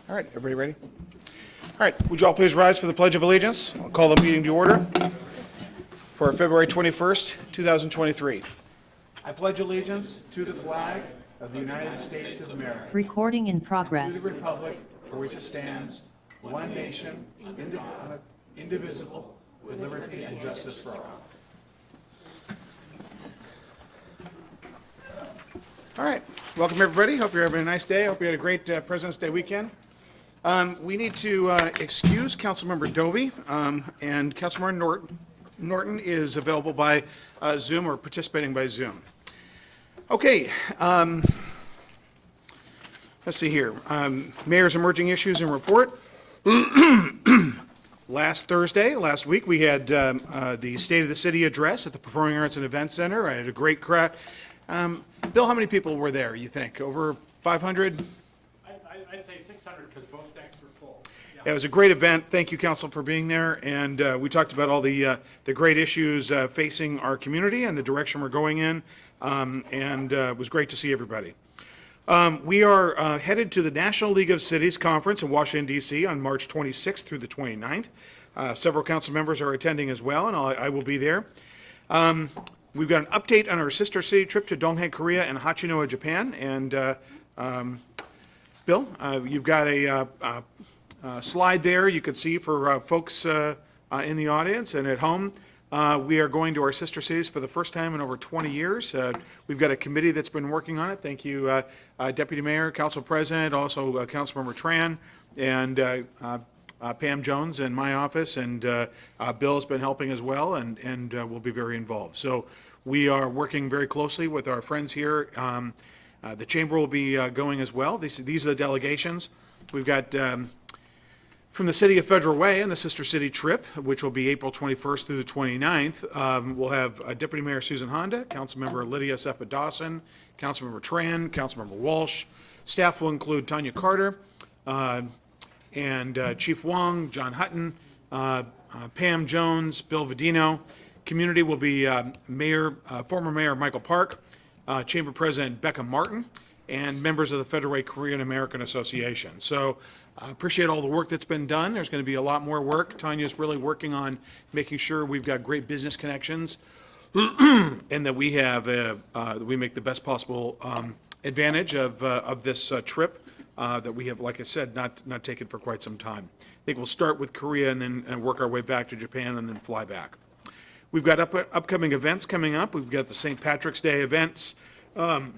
All right, everybody ready? All right, would you all please rise for the Pledge of Allegiance? I'll call the meeting to order for February 21st, 2023. I pledge allegiance to the flag of the United States of America. Recording in To progress. the republic for which it stands, one nation, indivisible, with liberty and justice for all. All right, welcome everybody. Hope you're having a nice day. Hope you had a great President's Day weekend. We need to excuse Councilmember Dovey, and Councilmember Norton is available by Zoom or participating by Zoom. Okay, let's see here. Mayor's emerging issues and report. Last week, we had the State of the City address at the Performing Arts and Events Center. I had a great crowd. Bill, how many people were there, you think? Over 500? I'd say 600 because both decks were full. Yeah, it was a great event. Thank you, Council, for being there. And we talked about all the great issues facing our community and the direction we're going in. It was great to see everybody. We are headed to the National League of Cities Conference in Washington, D.C. on March 26th through the 29th. Several council members are attending as well, and I will be there. We've got an update on our sister city trip to Donghae, Korea, and Hachinohe, Japan. And Bill, you've got a slide there you could see for folks in the audience and at home. We are going to our sister cities for the first time in over 20 years. We've got a committee that's been working on it. Thank you, Deputy Mayor, Council President, also Councilmember Tran, and Pam Jones in my office, and Bill has been helping as well, and will be very involved. So we are working very closely with our friends here. The Chamber will be going as well. These are the delegations. We've got from the City of Federal Way and the Sister City trip, which will be April 21st through the 29th. We'll have Deputy Mayor Susan Honda, Councilmember Lydia Seppa Dawson, Councilmember Tran, Councilmember Walsh. Staff will include Tanya Carter, and Chief Wong, John Hutton, Pam Jones, Bill Vedino. Community will be former Mayor Michael Park, Chamber President Becca Martin, and members of the Federal Way Korean American Association. So I appreciate all the work that's been done. There's going to be a lot more work. Tanya's really working on making sure we've got great business connections and that we have we make the best possible advantage of this trip. That we have, like I said, not taken for quite some time. I think we'll start with Korea and then work our way back to Japan and then fly back. We've got upcoming events coming up. We've got the St. Patrick's Day events on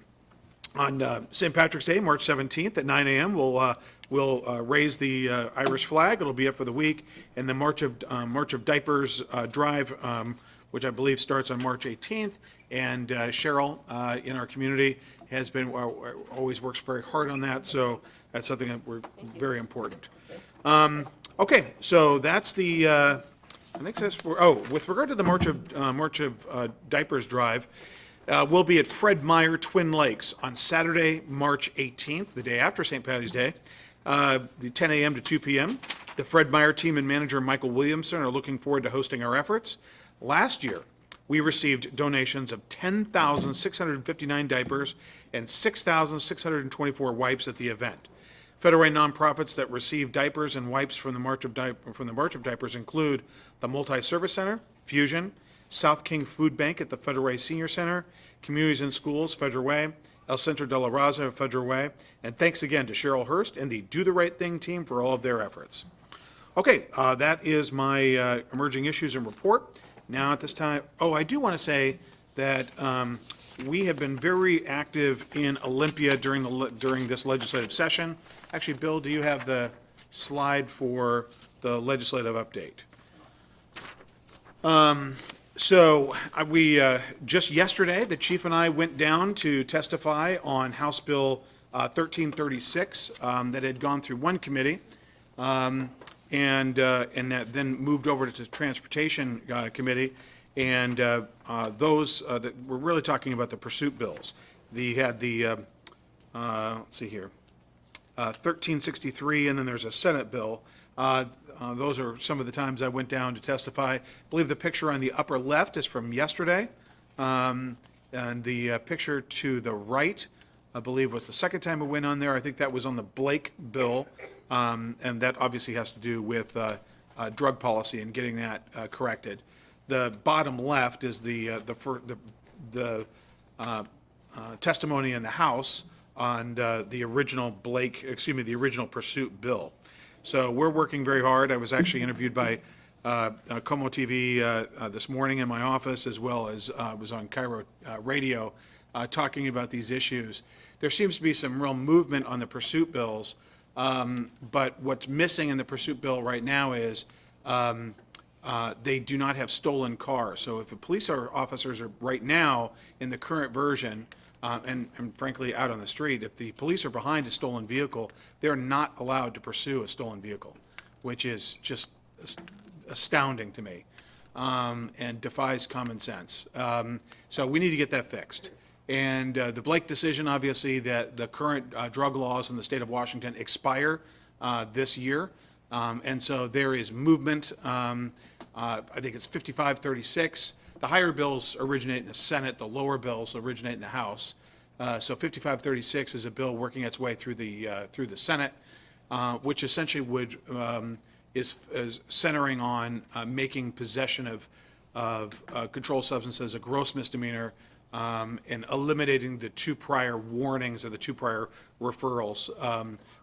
St. Patrick's Day, March 17th at 9 a.m. We'll raise the Irish flag. It'll be up for the week, and the March of Diapers drive, which I believe starts on March 18th. And Cheryl in our community has been always works very hard on that, so that's something that we're very important. Okay, so that's the I think that's with regard to the March of Diapers drive, we'll be at Fred Meyer Twin Lakes on Saturday, March 18th, the day after St. Patty's Day, the 10 a.m. to 2 p.m. The Fred Meyer team and manager Michael Williamson are looking forward to hosting our efforts. Last year, we received donations of 10,659 diapers and 6,624 wipes at the event. Federal Way nonprofits that receive diapers and wipes from the March of Diapers include the Multi-Service Center, Fusion, South King Food Bank at the Federal Way Senior Center, Communities in Schools, Federal Way, El Centro de la Raza, Federal Way, and thanks again to Cheryl Hurst and the Do the Right Thing team for all of their efforts. Okay, that is my emerging issues and report. Now at this time, I do want to say that we have been very active in Olympia during this legislative session. Actually, Bill, do you have the slide for the legislative update? We just yesterday, the chief and I went down to testify on House Bill 1336 that had gone through one committee. And that then moved over to the Transportation Committee, and those that we're really talking about the pursuit bills. Let's see here, 1363, and then there's a Senate bill. Those are some of the times I went down to testify. I believe the picture on the upper left is from yesterday, and the picture to the right, I believe, was the second time I went on there. I think that was on the Blake bill. And that obviously has to do with drug policy and getting that corrected. The bottom left is the testimony in the House on the original the original pursuit bill. So we're working very hard. I was actually interviewed by Como TV this morning in my office, as well as was on Cairo Radio talking about these issues. There seems to be some real movement on the pursuit bills, but what's missing in the pursuit bill right now is they do not have stolen cars. So if the police officers are right now in the current version, and frankly out on the street, if the police are behind a stolen vehicle, they're not allowed to pursue a stolen vehicle, which is just astounding to me and defies common sense. So we need to get that fixed. And the Blake decision, obviously, that the current drug laws in the state of Washington expire this year. And so there is movement. I think it's 5536. The higher bills originate in the Senate. The lower bills originate in the House. So 5536 is a bill working its way through the Senate, which essentially is centering on making possession of controlled substances a gross misdemeanor, and eliminating the two prior warnings or the two prior referrals,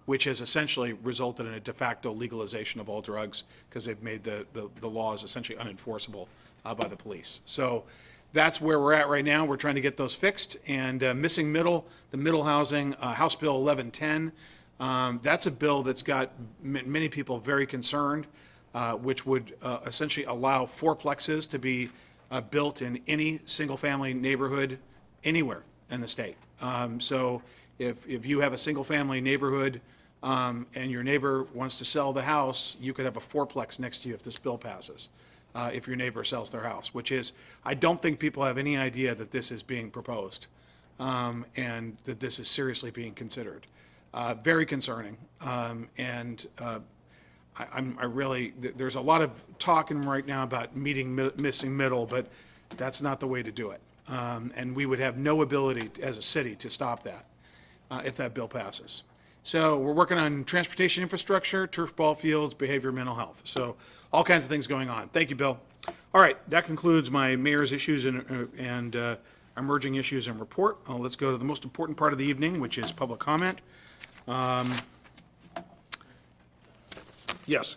which has essentially resulted in a de facto legalization of all drugs because they've made the laws essentially unenforceable by the police. So that's where we're at right now. We're trying to get those fixed. And missing middle, the middle housing, House Bill 1110, that's a bill that's got many people very concerned, which would essentially allow fourplexes to be built in any single-family neighborhood anywhere in the state. So if you have a single-family neighborhood and your neighbor wants to sell the house, you could have a fourplex next to you if this bill passes, if your neighbor sells their house, which is, I don't think people have any idea that this is being proposed and that this is seriously being considered. Very concerning. I really, there's a lot of talking right now about missing middle, but that's not the way to do it. And we would have no ability as a city to stop that if that bill passes. So we're working on transportation infrastructure, turf ball fields, behavior, mental health. So all kinds of things going on. Thank you, Bill. All right, that concludes my mayor's issues and emerging issues and report. Let's go to the most important part of the evening, which is public comment. Yes.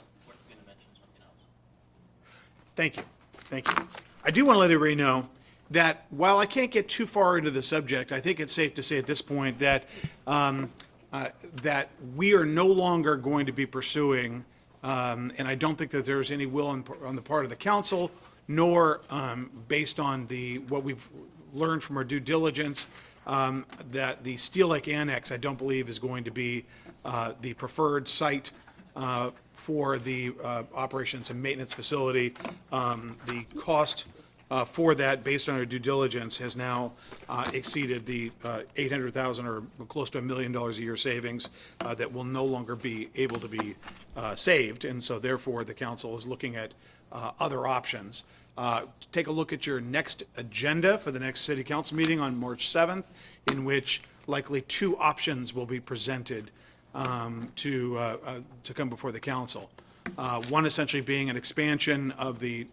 Thank you. Thank you. I do want to let everybody know that while I can't get too far into the subject, I think it's safe to say at this point that that we are no longer going to be pursuing, and I don't think that there's any will on the part of the council, nor based on what we've learned from our due diligence, that the Steel Lake Annex, I don't believe, is going to be the preferred site for the operations and maintenance facility. The cost for that, based on our due diligence, has now exceeded the $800,000 or close to $1 million a year savings that will no longer be able to be saved. And so therefore, the council is looking at other options. Take a look at your next agenda for the next city council meeting on March 7th, in which likely two options will be presented to come before the council. One essentially being an expansion of the,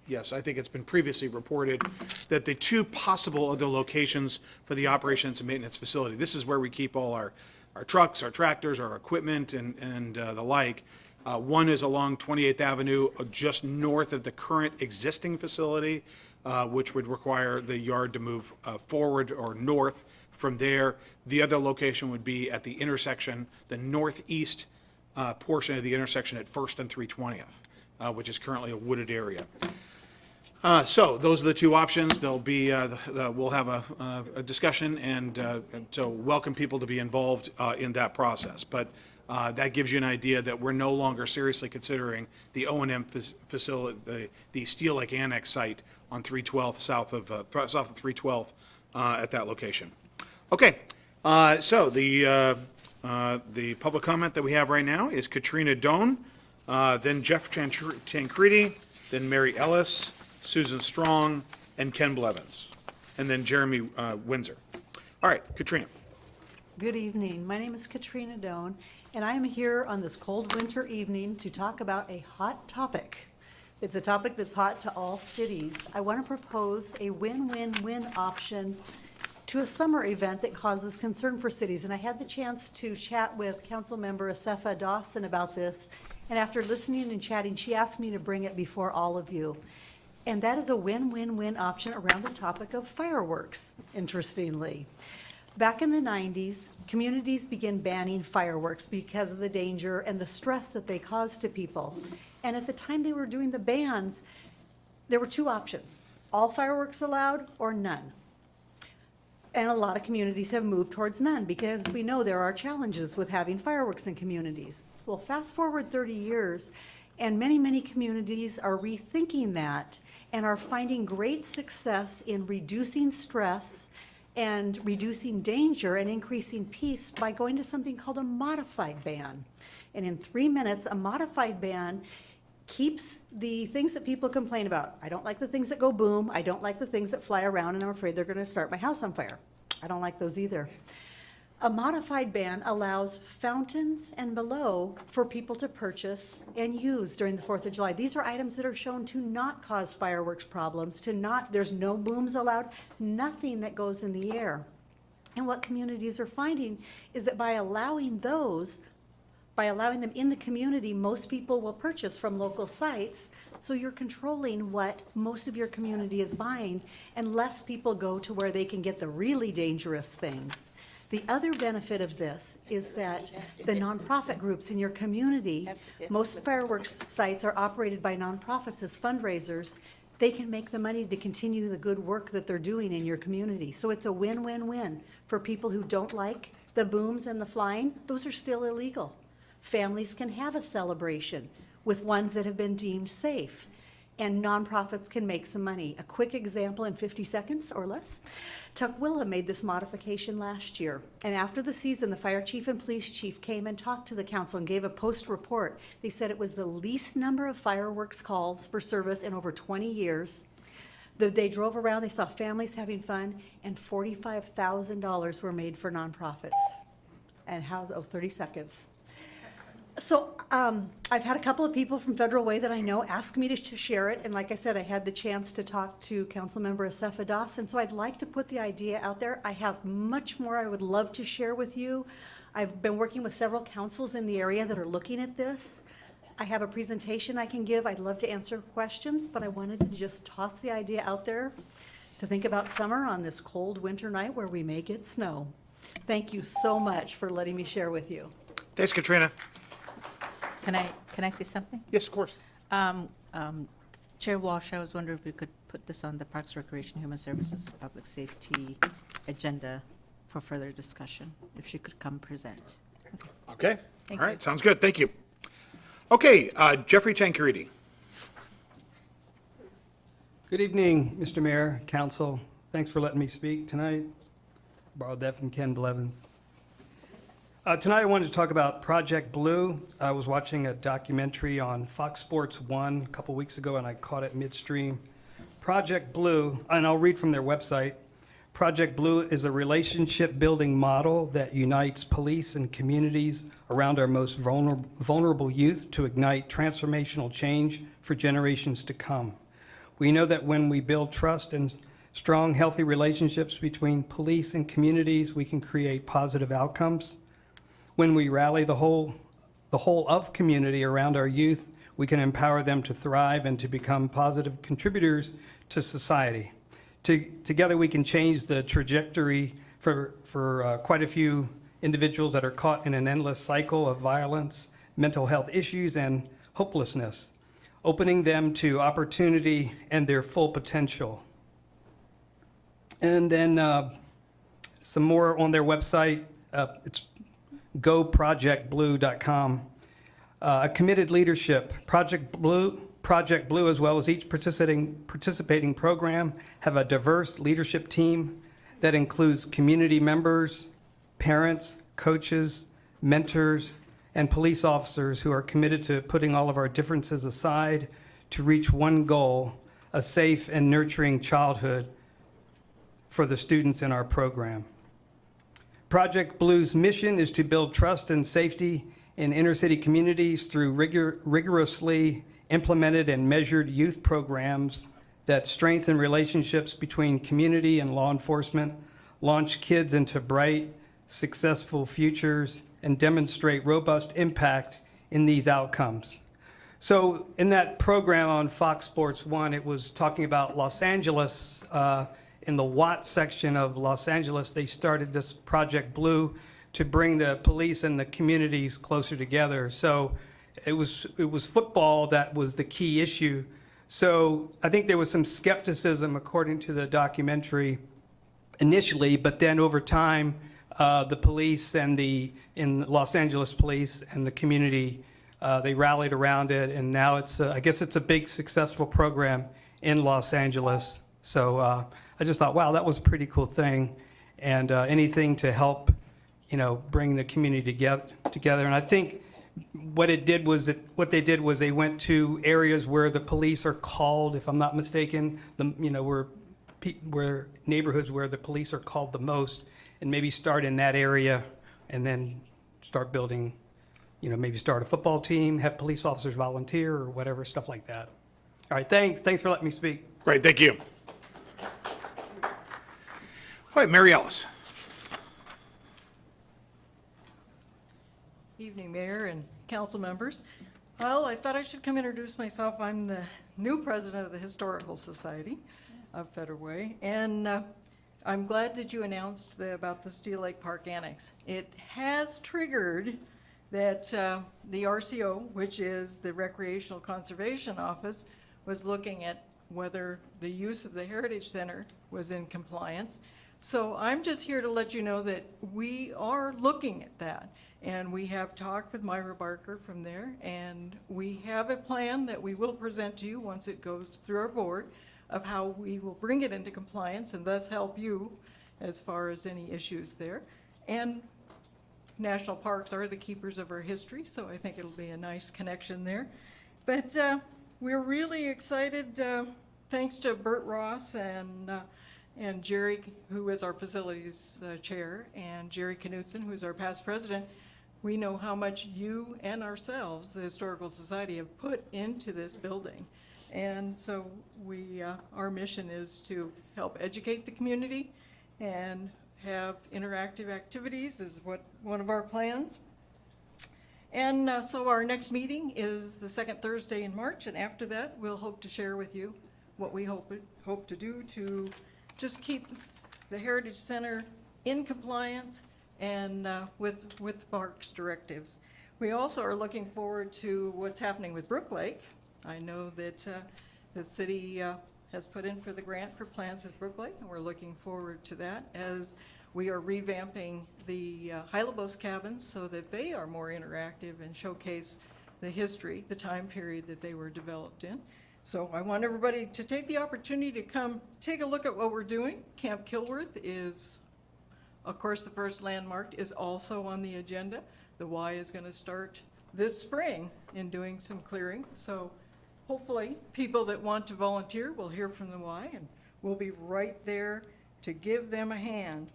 yes, I think it's been previously reported that the two possible other locations for the operations and maintenance facility, this is where we keep all our trucks, our tractors, our equipment, and the like. One is along 28th Avenue, just north of the current existing facility, which would require the yard to move forward or north from there. The other location would be at the intersection, the northeast portion of the intersection at 1st and 320th, which is currently a wooded area. So those are the two options. There'll be, we'll have a discussion and so welcome people to be involved in that process. But that gives you an idea that we're no longer seriously considering the O&M facility, the Steel Lake Annex site on 312th, south of 312th at that location. Okay, so the public comment that we have right now is Katrina Doan, then Jeff Tancredi, then Mary Ellis, Susan Strong, and Ken Blevins, and then Jeremy Windsor. All right, Katrina. Good evening. My name is Katrina Doan, and I am here on this cold winter evening to talk about a hot topic. It's a topic that's hot to all cities. I want to propose a win-win-win option to a summer event that causes concern for cities. And I had the chance to chat with Councilmember Asefa Dawson about this, and after listening and chatting, she asked me to bring it before all of you. And that is a win-win-win option around the topic of fireworks, interestingly. Back in the 90s, communities began banning fireworks because of the danger and the stress that they caused to people. And at the time they were doing the bans, there were two options: all fireworks allowed or none. And a lot of communities have moved towards none because we know there are challenges with having fireworks in communities. Well, fast forward 30 years, and many communities are rethinking that and are finding great success in reducing stress and reducing danger and increasing peace by going to something called a modified ban. And in 3 minutes, a modified ban keeps the things that people complain about. I don't like the things that go boom. I don't like the things that fly around, and I'm afraid they're going to start my house on fire. I don't like those either. A modified ban allows fountains and below for people to purchase and use during the 4th of July. These are items that are shown to not cause fireworks problems, there's no booms allowed, nothing that goes in the air. And what communities are finding is that by allowing them in the community, most people will purchase from local sites. So you're controlling what most of your community is buying, and less people go to where they can get the really dangerous things. The other benefit of this is that the nonprofit groups in your community, most fireworks sites are operated by nonprofits as fundraisers. They can make the money to continue the good work that they're doing in your community. So it's a win-win-win for people who don't like the booms and the flying. Those are still illegal. Families can have a celebration with ones that have been deemed safe, and nonprofits can make some money. A quick example in 50 seconds or less. Tukwila made this modification last year, and after the season, the fire chief and police chief came and talked to the council and gave a post report. They said it was the least number of fireworks calls for service in over 20 years. They drove around, they saw families having fun, and $45,000 were made for nonprofits. And 30 seconds. So I've had a couple of people from Federal Way that I know ask me to share it, and like I said, I had the chance to talk to Councilmember Asefa Dawson, so I'd like to put the idea out there. I have much more I would love to share with you. I've been working with several councils in the area that are looking at this. I have a presentation I can give. I'd love to answer questions, but I wanted to just toss the idea out there to think about summer on this cold winter night where we may get snow. Thank you so much for letting me share with you. Thanks, Katrina. Can I say something? Yes, of course. Chair Walsh, I was wondering if we could put this on the Parks, Recreation, Human Services, and Public Safety agenda for further discussion, if she could come present. Okay, Thank all right, you. sounds good, thank you. Okay, Jeffrey Tancredi. Good evening, Mr. Mayor, Council. Thanks for letting me speak tonight. Borrowed that from Ken Blevins. Tonight I wanted to talk about Project Blue. I was watching a documentary on Fox Sports 1 a couple weeks ago, and I caught it midstream. Project Blue, and I'll read from their website. Project Blue is a relationship-building model that unites police and communities around our most vulnerable youth to ignite transformational change for generations to come. We know that when we build trust and strong, healthy relationships between police and communities, we can create positive outcomes. When we rally the whole of community around our youth, we can empower them to thrive and to become positive contributors to society. Together, we can change the trajectory for quite a few individuals that are caught in an endless cycle of violence, mental health issues, and hopelessness, opening them to opportunity and their full potential. And then some more on their website. It's goprojectblue.com. A committed leadership. Project Blue, as well as each participating program, have a diverse leadership team that includes community members, parents, coaches, mentors, and police officers who are committed to putting all of our differences aside to reach one goal, a safe and nurturing childhood for the students in our program. Project Blue's mission is to build trust and safety in inner-city communities through rigorously implemented and measured youth programs that strengthen relationships between community and law enforcement, launch kids into bright, successful futures, and demonstrate robust impact in these outcomes. So in that program on Fox Sports 1, it was talking about Los Angeles. In the Watts section of Los Angeles, they started this Project Blue to bring the police and the communities closer together. So it was football that was the key issue. So I think there was some skepticism, according to the documentary, initially, but then over time, the police and in Los Angeles police and the community, they rallied around it, and now I guess it's a big successful program in Los Angeles. So I just thought, wow, that was a pretty cool thing, and anything to help, bring the community together. And I think what they did was they went to areas where the police are called, if I'm not mistaken, where neighborhoods where the police are called the most, and maybe start in that area, and then start building, maybe start a football team, have police officers volunteer or whatever, stuff like that. All right, thanks for letting me speak. Great, thank you. All right, Mary Ellis. Evening, Mayor and council members. Well, I thought I should come introduce myself. I'm the new president of the Historical Society of Federal Way, and I'm glad that you announced about the Steel Lake Park Annex. It has triggered that the RCO, which is the Recreational Conservation Office, was looking at whether the use of the Heritage Center was in compliance. So I'm just here to let you know that we are looking at that. And we have talked with Myra Barker from there, and we have a plan that we will present to you once it goes through our board of how we will bring it into compliance and thus help you as far as any issues there. And national parks are the keepers of our history, so I think it'll be a nice connection there. But we're really excited, thanks to Bert Ross and Jerry, who is our facilities chair, and Jerry Knutson, who's our past president. We know how much you and ourselves, the Historical Society, have put into this building. And so our mission is to help educate the community and have interactive activities is one of our plans. And so our next meeting is the second Thursday in March, and after that, we'll hope to share with you what we hope to do to just keep the Heritage Center in compliance and with Parks directives. We also are looking forward to what's happening with Brook Lake. I know that the city has put in for the grant for plans with Brook Lake, and we're looking forward to that as we are revamping the Hylobos cabins so that they are more interactive and showcase the history, the time period that they were developed in. So I want everybody to take the opportunity to come take a look at what we're doing. Camp Kilworth is, of course, the first landmark is also on the agenda. The Y is going to start this spring in doing some clearing. So hopefully people that want to volunteer will hear from the Y, and we'll be right there to give them a hand.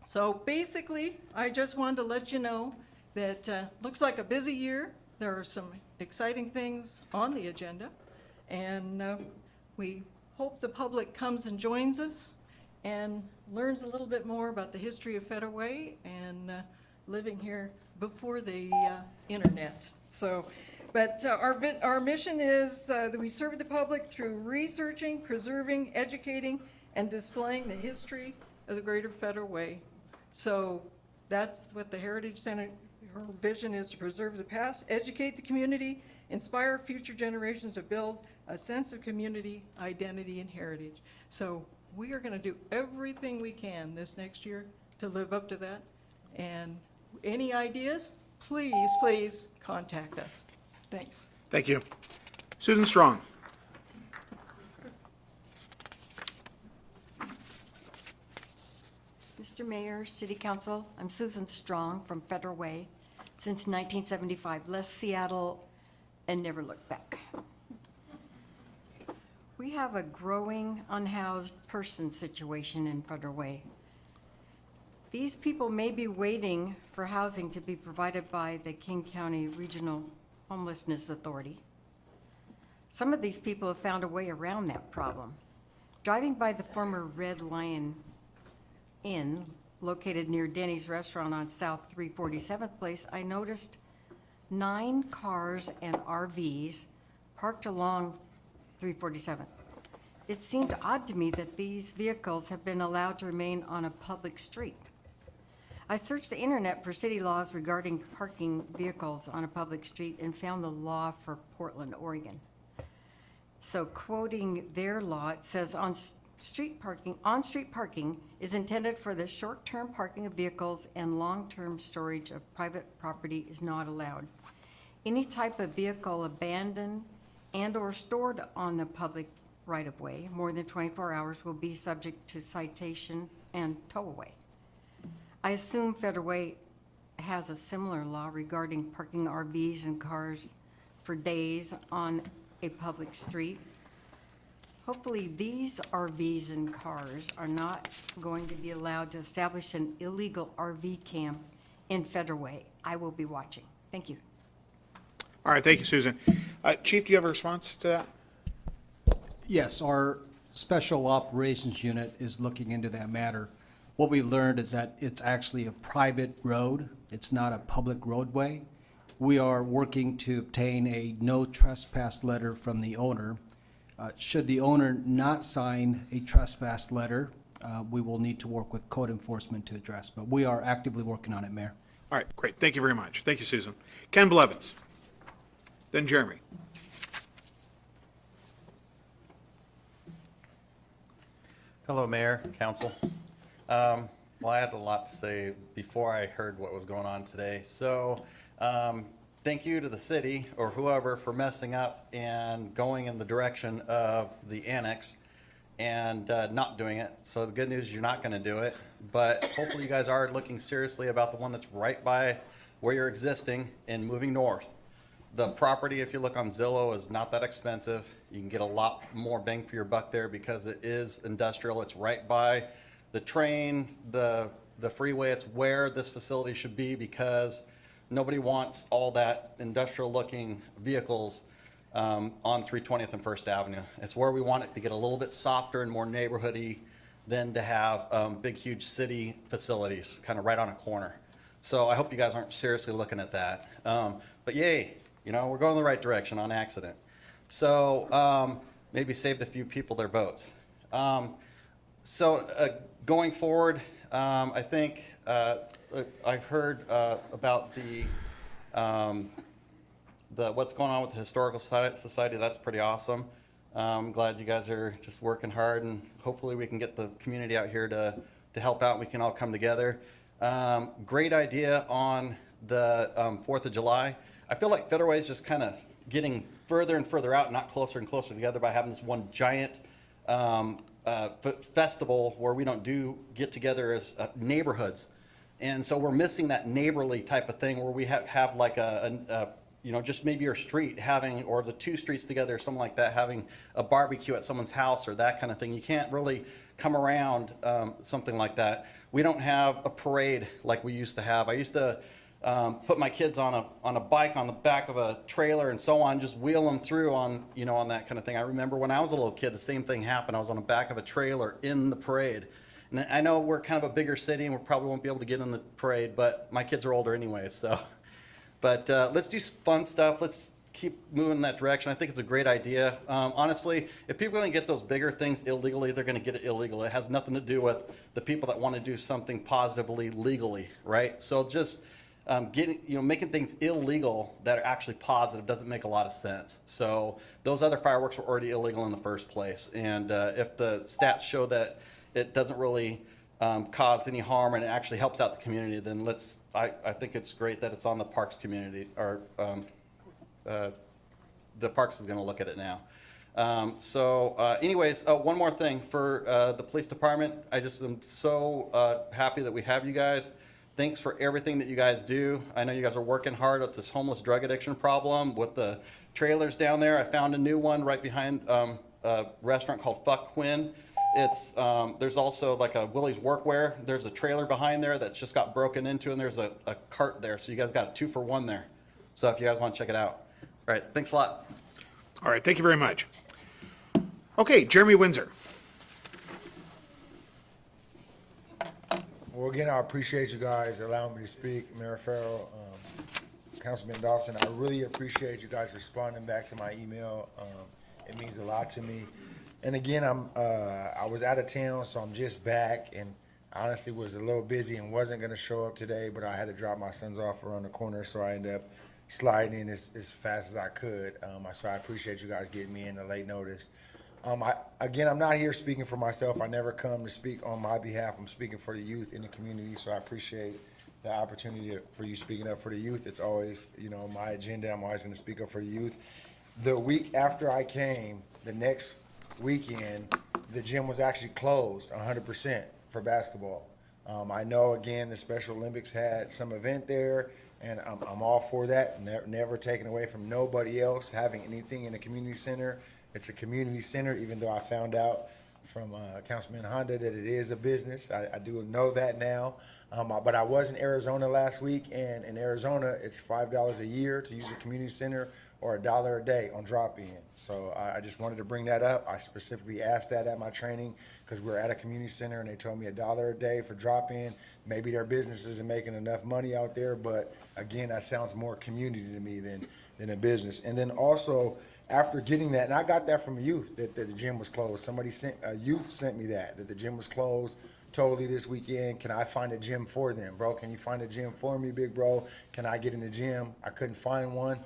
So basically, I just wanted to let you know that looks like a busy year. There are some exciting things on the agenda, and we hope the public comes and joins us and learns a little bit more about the history of Federal Way and living here before the internet. So, but our mission is that we serve the public through researching, preserving, educating, and displaying the history of the Greater Federal Way. So that's what the Heritage Center, her vision is, to preserve the past, educate the community, inspire future generations to build a sense of community, identity, and heritage. So we are going to do everything we can this next year to live up to that. And any ideas, please contact us. Thanks. Thank you. Susan Strong. Mr. Mayor, City Council, I'm Susan Strong from Federal Way. Since 1975, left Seattle and never looked back. We have a growing unhoused person situation in Federal Way. These people may be waiting for housing to be provided by the King County Regional Homelessness Authority. Some of these people have found a way around that problem. Driving by the former Red Lion Inn, located near Denny's Restaurant on South 347th Place, I noticed 9 cars and RVs parked along 347th. It seemed odd to me that these vehicles have been allowed to remain on a public street. I searched the internet for city laws regarding parking vehicles on a public street and found the law for Portland, Oregon. So quoting their law, it says on-street parking is intended for the short-term parking of vehicles, and long-term storage of private property is not allowed. Any type of vehicle abandoned and/or stored on the public right-of-way more than 24 hours will be subject to citation and tow-away. I assume Federal Way has a similar law regarding parking RVs and cars for days on a public street. Hopefully, these RVs and cars are not going to be allowed to establish an illegal RV camp in Federal Way. I will be watching. Thank you. All right, thank you, Susan. Chief, do you have a response to that? Yes, our Special Operations Unit is looking into that matter. What we learned is that it's actually a private road. It's not a public roadway. We are working to obtain a no trespass letter from the owner. Should the owner not sign a trespass letter, we will need to work with code enforcement to address. But we are actively working on it, Mayor. All right, great. Thank you very much. Thank you, Susan. Ken Blevins. Then Jeremy. Hello, Mayor, Council. Well, I had a lot to say before I heard what was going on today. So, thank you to the city or whoever for messing up and going in the direction of the annex and not doing it. So the good news is you're not going to do it, but hopefully you guys are looking seriously about the one that's right by where you're existing and moving north. The property, if you look on Zillow, is not that expensive. You can get a lot more bang for your buck there because it is industrial. It's right by the train, the freeway. It's where this facility should be because nobody wants all that industrial-looking vehicles on 320th and First Avenue. It's where we want it to get a little bit softer and more neighborhoody than to have big, huge city facilities kind of right on a corner. So I hope you guys aren't seriously looking at that. But yay, you know, we're going in the right direction on accident. So maybe saved a few people their votes. Going forward, I think I've heard about what's going on with the Historical Society. That's pretty awesome. I'm glad you guys are just working hard, and hopefully we can get the community out here to help out and we can all come together. Great idea on the 4th of July. I feel like Federal Way is just kind of getting further and further out, not closer and closer together by having this one giant festival where we don't do get together as neighborhoods. And so we're missing that neighborly type of thing where we have like you know, just maybe your street having, or the two streets together, or something like that, having a barbecue at someone's house or that kind of thing. You can't really come around something like that. We don't have a parade like we used to have. I used to put my kids on a bike on the back of a trailer and so on, just wheel them through on, you know, on that kind of thing. I remember when I was a little kid, the same thing happened. I was on the back of a trailer in the parade. And I know we're kind of a bigger city and we probably won't be able to get in the parade, but my kids are older anyway, so. But let's do fun stuff. Let's keep moving in that direction. I think it's a great idea. Honestly, if people are going to get those bigger things illegally, they're going to get it illegal. It has nothing to do with the people that want to do something positively legally, right? So just making things illegal that are actually positive doesn't make a lot of sense. So those other fireworks were already illegal in the first place. And if the stats show that it doesn't really cause any harm and it actually helps out the community, then I think it's great that it's on the Parks community, or the Parks is going to look at it now. Anyways, one more thing for the police department. I just am so happy that we have you guys. Thanks for everything that you guys do. I know you guys are working hard with this homeless drug addiction problem with the trailers down there. I found a new one right behind a restaurant called Fuck Quinn. It's, there's also like a Willie's Workwear. There's a trailer behind there that's just got broken into, and there's a cart there. So you guys got a 2-for-1 there. So if you guys want to check it out. All right, thanks a lot. All right, thank you very much. Okay, Jeremy Windsor. Well, again, I appreciate you guys allowing me to speak. Mayor Farrell, Councilman Dawson, I really appreciate you guys responding back to my email. It means a lot to me. And again, I was out of town, so I'm just back, and honestly was a little busy and wasn't going to show up today, but I had to drop my sons off around the corner, so I ended up sliding in as fast as I could. So I appreciate you guys getting me in the late notice. Again, I'm not here speaking for myself. I never come to speak on my behalf. I'm speaking for the youth in the community, so I appreciate the opportunity for you speaking up for the youth. It's always, my agenda. I'm always going to speak up for the youth. The week after I came, the next weekend, the gym was actually closed 100% for basketball. I know, again, the Special Olympics had some event there, and I'm all for that. Never taken away from nobody else having anything in a community center. It's a community center, even though I found out from Councilman Honda that it is a business. I do know that now. But I was in Arizona last week, and in Arizona, it's $5 a year to use a community center or $1 a day on drop-in. So I just wanted to bring that up. I specifically asked that at my training because we were at a community center, and they told me $1 a day for drop-in. Maybe their business isn't making enough money out there, but again, that sounds more community to me than a business. And then also, after getting that, and I got that from a youth, that the gym was closed. A youth sent me that the gym was closed totally this weekend. Can I find a gym for them, bro? Can you find a gym for me, big bro? Can I get in the gym? I couldn't find one.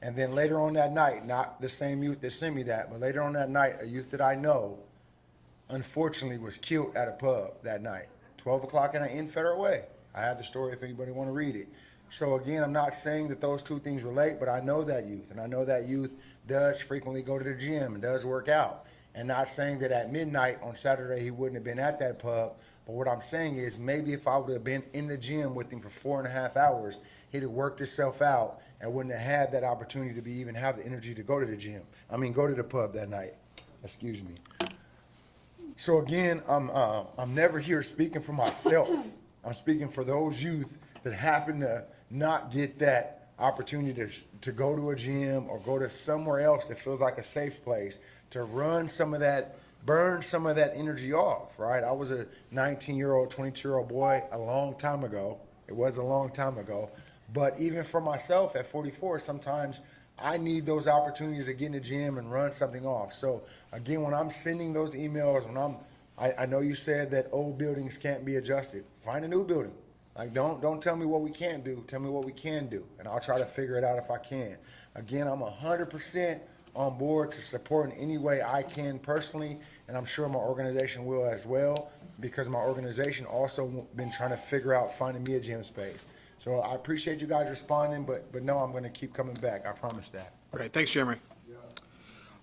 And then later on that night, not the same youth that sent me that, but later on that night, a youth that I know, unfortunately, was killed at a pub that night, 12 o'clock in Federal Way. I have the story if anybody want to read it. So again, I'm not saying that those two things relate, but I know that youth, and I know that youth does frequently go to the gym and does work out. And not saying that at midnight on Saturday he wouldn't have been at that pub, but what I'm saying is maybe if I would have been in the gym with him for 4.5 hours, he'd have worked himself out and wouldn't have had that opportunity to even have the energy to go to the gym. Go to the pub that night. Excuse me. So again, I'm never here speaking for myself. I'm speaking for those youth that happen to not get that opportunity to go to a gym or go to somewhere else that feels like a safe place to burn some of that energy off, right? I was a 19-year-old, 22-year-old boy a long time ago. It was a long time ago. But even for myself at 44, sometimes I need those opportunities to get in the gym and run something off. So again, when I'm sending those emails, I know you said that old buildings can't be adjusted. Find a new building. Like, don't tell me what we can't do. Tell me what we can do, and I'll try to figure it out if I can. Again, I'm 100% on board to support in any way I can personally, and I'm sure my organization will as well, because my organization also been trying to figure out finding me a gym space. So I appreciate you guys responding, but no, I'm going to keep coming back. I promise that. All right, thanks, Jeremy.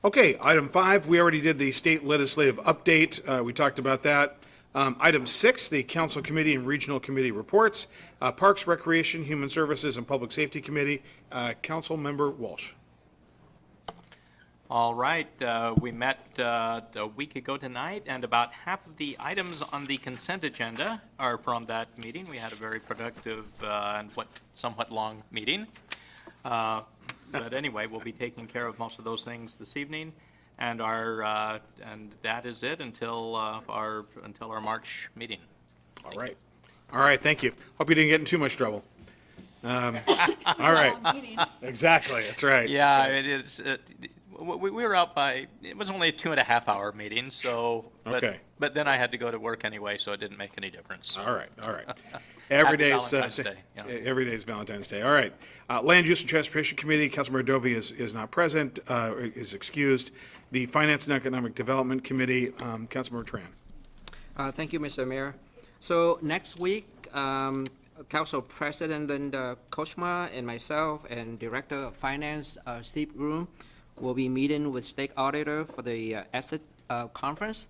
Okay, item 5, we already did the state legislative update. We talked about that. Item 6, the Council Committee and Regional Committee reports. Parks, Recreation, Human Services, and Public Safety Committee. Council Member Walsh. All right, we met a week ago tonight, and about half of the items on the consent agenda are from that meeting. We had a very productive and somewhat long meeting. But anyway, we'll be taking care of most of those things this evening, and and that is it until our March meeting. All right. All right, thank you. Hope you didn't get in too much trouble. All right. Exactly, that's right. Yeah, it is. We were out by, it was only a 2.5-hour meeting, so, Okay. but then I had to go to work anyway, so it didn't make any difference. All right, all right. Every day is, Valentine's Day, yeah. every day is Valentine's Day. All right. Land Use and Transportation Committee, Councilmember Dovey is not present, is excused. The Finance and Economic Development Committee, Councilmember Tran. Thank you, Mr. Mayor. So next week, Council President Linda Kochma and myself and Director of Finance Steve Groom will be meeting with State Auditor for the asset conference.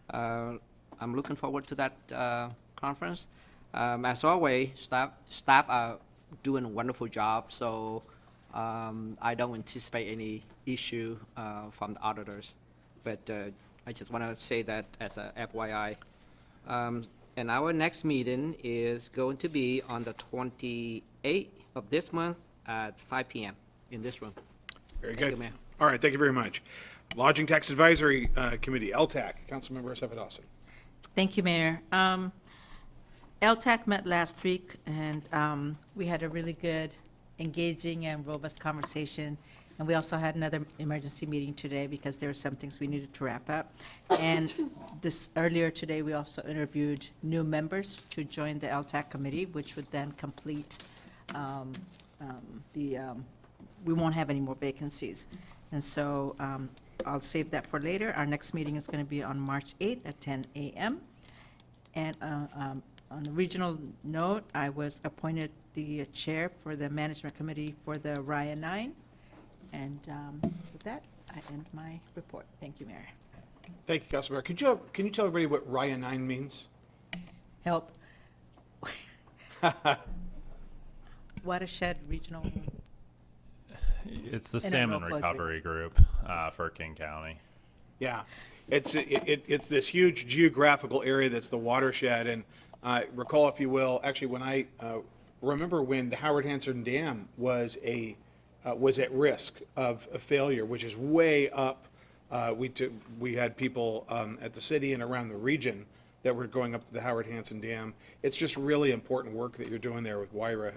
I'm looking forward to that conference. As always, staff are doing a wonderful job, so I don't anticipate any issue from the auditors. But I just want to say that as a FYI. And our next meeting is going to be on the 28th of this month at 5 p.m. in this room. Very Thank good. you, Mayor. All right, thank you very much. Lodging Tax Advisory Committee, LTAC, Councilmember Assefa Dawson. Thank you, Mayor. LTAC met last week, and we had a really good, engaging, and robust conversation. And we also had another emergency meeting today because there were some things we needed to wrap up. And earlier today, we also interviewed new members to join the LTAC committee, which would then complete we won't have any more vacancies. And so I'll save that for later. Our next meeting is going to be on March 8th at 10 a.m. And on the regional note, I was appointed the chair for the management committee for the Raya 9. And with that, I end my report. Thank you, Mayor. Thank you, Councilmember. Can you tell everybody what Raya 9 means? Help. Watershed Regional. It's the In a Salmon local Recovery Group for King County. Yeah, it's this huge geographical area that's the watershed, and recall, if you will, actually, when I remember when the Howard Hanson Dam was at risk of a failure, which is way up. We had people at the city and around the region that were going up to the Howard Hanson Dam. It's just really important work that you're doing there with WIRA.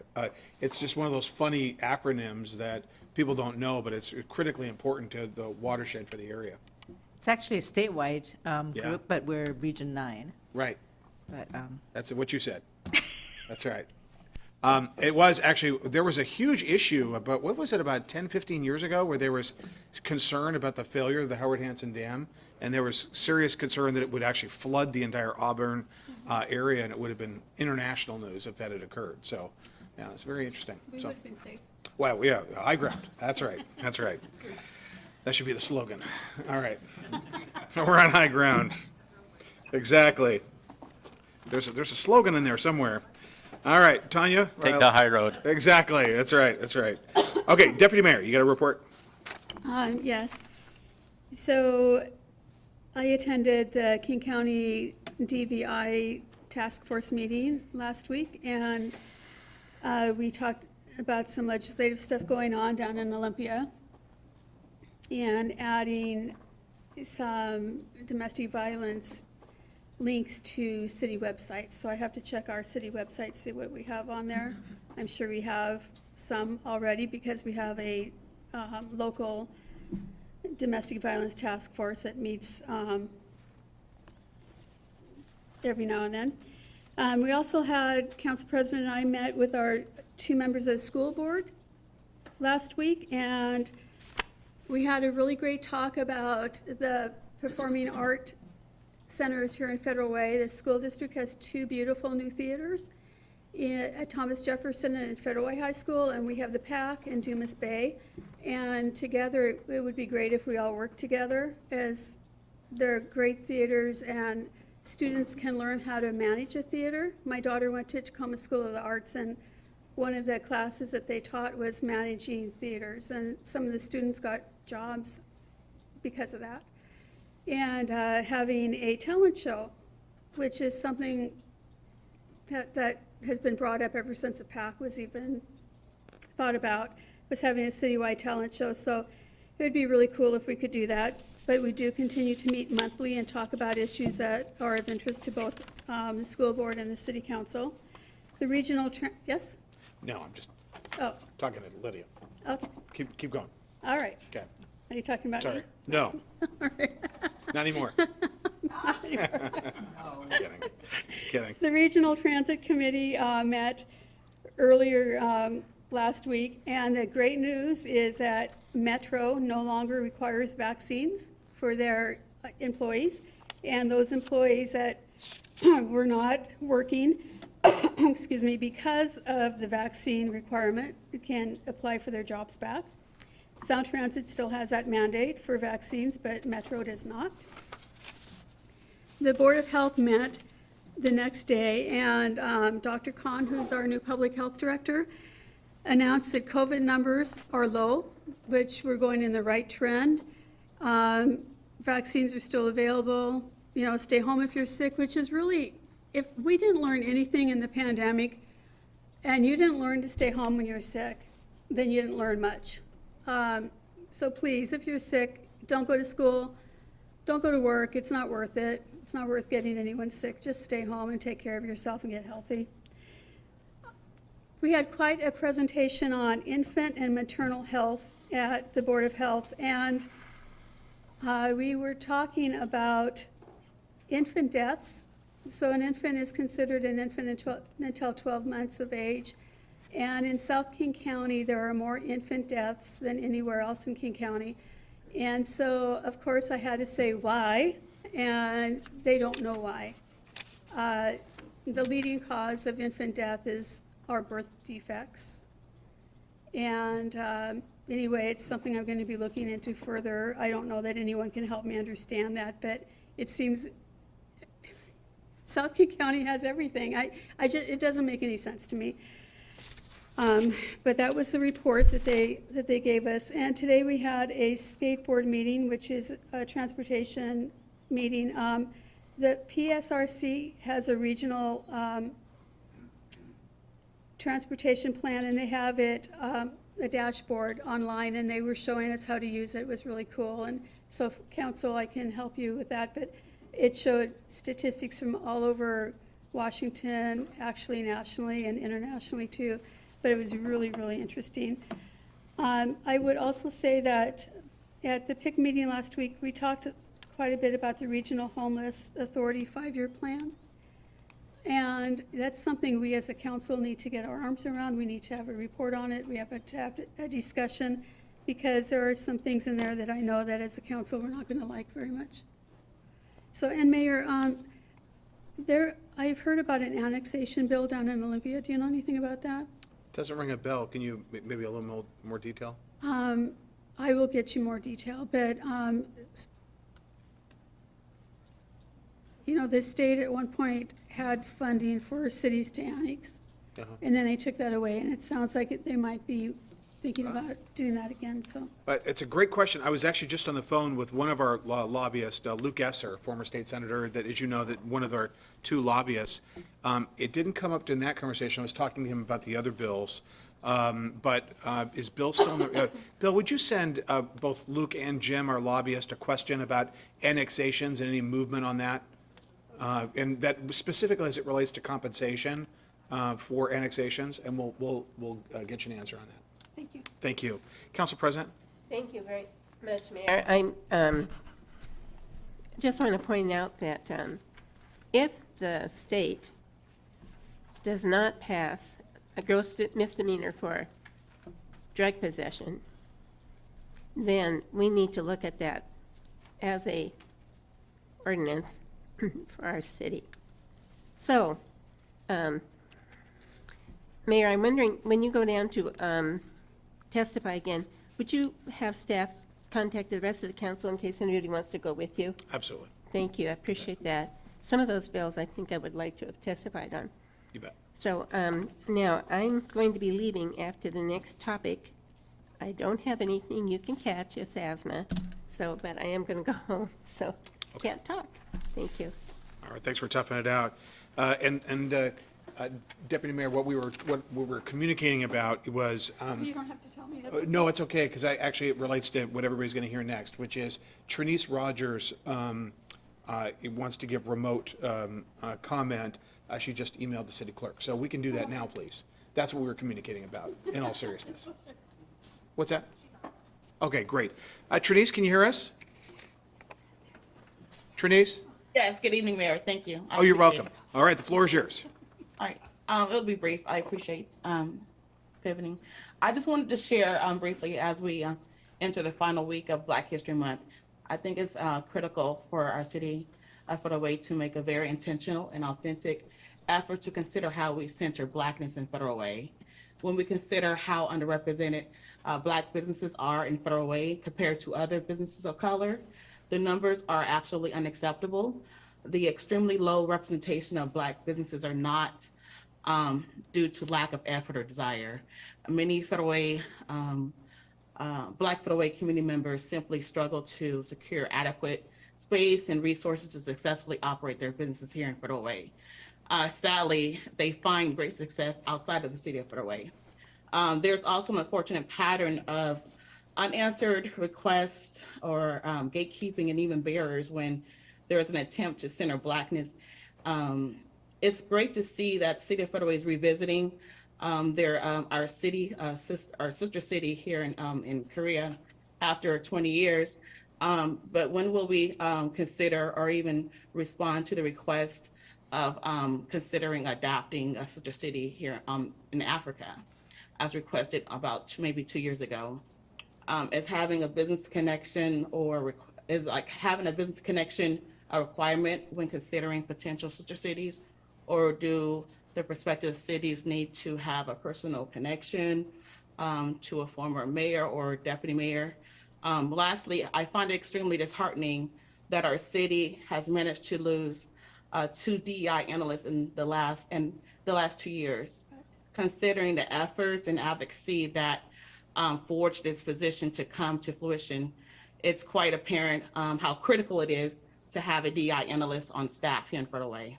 It's just one of those funny acronyms that people don't know, but it's critically important to the watershed for the area. It's actually a statewide Yeah. group, but we're Region 9. Right. But That's what you said. That's right. It was actually, there was a huge issue about, what was it, about 10, 15 years ago, where there was concern about the failure of the Howard Hanson Dam, and there was serious concern that it would actually flood the entire Auburn area, and it would have been international news if that had occurred. So, yeah, it's very interesting. We So, would have been safe. well, yeah, high ground. That's right. That's right. That should be the slogan. All right. We're on high ground. Exactly. There's a slogan in there somewhere. All right, Tanya? Take the high road. Exactly. That's right. That's right. Okay, Deputy Mayor, you got a report? Yes. So I attended the King County DVI Task Force meeting last week, and we talked about some legislative stuff going on down in Olympia and adding some domestic violence links to city websites. So I have to check our city website, see what we have on there. I'm sure we have some already because we have a local domestic violence task force that meets every now and then. We also had, Council President and I met with our 2 members of the school board last week, and we had a really great talk about the performing art centers here in Federal Way. The school district has 2 beautiful new theaters at Thomas Jefferson and at Federal Way High School, and we have the PAC in Dumas Bay. And together, it would be great if we all worked together, as they're great theaters and students can learn how to manage a theater. My daughter went to Tacoma School of the Arts, and one of the classes that they taught was managing theaters, and some of the students got jobs because of that. And having a talent show, which is something that has been brought up ever since the PAC was even thought about, was having a citywide talent show. So it would be really cool if we could do that. But we do continue to meet monthly and talk about issues that are of interest to both the school board and the city council. The regional, yes? No, I'm just Oh, talking to Lydia. okay, Keep going. all right. Okay. Are you talking about me? Sorry. No, All right. not anymore. Kidding. Kidding. The Regional Transit Committee met earlier last week, and the great news is that Metro no longer requires vaccines for their employees, and those employees that were not working, excuse me, because of the vaccine requirement, can apply for their jobs back. Sound Transit still has that mandate for vaccines, but Metro does not. The Board of Health met the next day, and Dr. Khan, who's our new public health director, announced that COVID numbers are low, which we're going in the right trend. vaccines are still available, you know, stay home if you're sick, which is really, if we didn't learn anything in the pandemic and you didn't learn to stay home when you're sick, then you didn't learn much. So please, if you're sick, don't go to school, don't go to work, it's not worth it. It's not worth getting anyone sick. Just stay home and take care of yourself and get healthy. We had quite a presentation on infant and maternal health at the Board of Health, and we were talking about infant deaths. So an infant is considered an infant until 12 months of age. And in South King County, there are more infant deaths than anywhere else in King County. And so, of course, I had to say why, and they don't know why. The leading cause of infant death are birth defects. And anyway, it's something I'm going to be looking into further. I don't know that anyone can help me understand that, but it seems South King County has everything. It doesn't make any sense to me. But that was the report that they gave us. And today we had a skateboard meeting, which is a transportation meeting. The PSRC has a regional transportation plan, and they have it, a dashboard online, and they were showing us how to use it. It was really cool. And so, council, I can help you with that, but it showed statistics from all over Washington, actually nationally and internationally too. But it was really, really interesting. I would also say that at the PIC meeting last week, we talked quite a bit about the Regional Homeless Authority 5-year plan. And that's something we as a council need to get our arms around. We need to have a report on it. We have to have a discussion, because there are some things in there that I know that as a council we're not going to like very much. So, and Mayor, I've heard about an annexation bill down in Olympia. Do you know anything about that? Doesn't ring a bell. Can you maybe a little more detail? I will get you more detail, but, you know, the state at one point had funding for cities to annex, and then they took that away, and it sounds like they might be thinking about doing that again, so. It's a great question. I was actually just on the phone with one of our lobbyists, Luke Esser, former state senator, that, as you know, that one of our 2 lobbyists. It didn't come up in that conversation. I was talking to him about the other bills. But is Bill still, Bill, would you send both Luke and Jim, our lobbyist, a question about annexations and any movement on that? And that specifically as it relates to compensation for annexations, and we'll get you an answer on that. Thank you. Thank you. Council President? Thank you very much, Mayor. I just want to point out that if the state does not pass a gross misdemeanor for drug possession, then we need to look at that as a ordinance for our city. So, Mayor, I'm wondering, when you go down to testify again, would you have staff contact the rest of the council in case anybody wants to go with you? Absolutely. Thank you, I appreciate that. Some of those bills I think I would like to have testified on. You bet. So now, I'm going to be leaving after the next topic. I don't have anything you can catch, it's asthma, so, but I am going to go home, so can't talk. Thank you. All right, thanks for toughing it out. Deputy Mayor, what we were communicating about was. You don't have to tell me. That's No, it's okay, because it relates to what everybody's going to hear next, which is Trinice Rogers wants to give remote comment. She just emailed the city clerk. So we can do that now, please. That's what we were communicating about, in all seriousness. What's that? Okay, great. Trinice, can you hear us? Trinice? Yes, good evening, Mayor. Thank you. Oh, you're welcome. All right, the floor is yours. All right, it'll be brief. I appreciate pivoting. I just wanted to share briefly as we enter the final week of Black History Month. I think it's critical for our city for the way to make a very intentional and authentic effort to consider how we center Blackness in Federal Way. When we consider how underrepresented Black businesses are in Federal Way compared to other businesses of color, the numbers are absolutely unacceptable. The extremely low representation of Black businesses are not due to lack of effort or desire. Many Federal Way Black Footaway community members simply struggle to secure adequate space and resources to successfully operate their businesses here in Footaway. Sadly, they find great success outside of the city of Footaway. There's also an unfortunate pattern of unanswered requests or gatekeeping and even barriers when there's an attempt to center Blackness. It's great to see that City of Footaway is revisiting our sister city here in Korea after 20 years. But when will we consider or even respond to the request of considering adopting a sister city here in Africa, as requested about maybe 2 years ago? Is having a business connection is like having a business connection a requirement when considering potential sister cities? Or do the prospective cities need to have a personal connection to a former mayor or deputy mayor? Lastly, I find it extremely disheartening that our city has managed to lose 2 DEI analysts in the last 2 years. Considering the efforts and advocacy that forged this position to come to fruition, it's quite apparent how critical it is to have a DEI analyst on staff here in Footaway.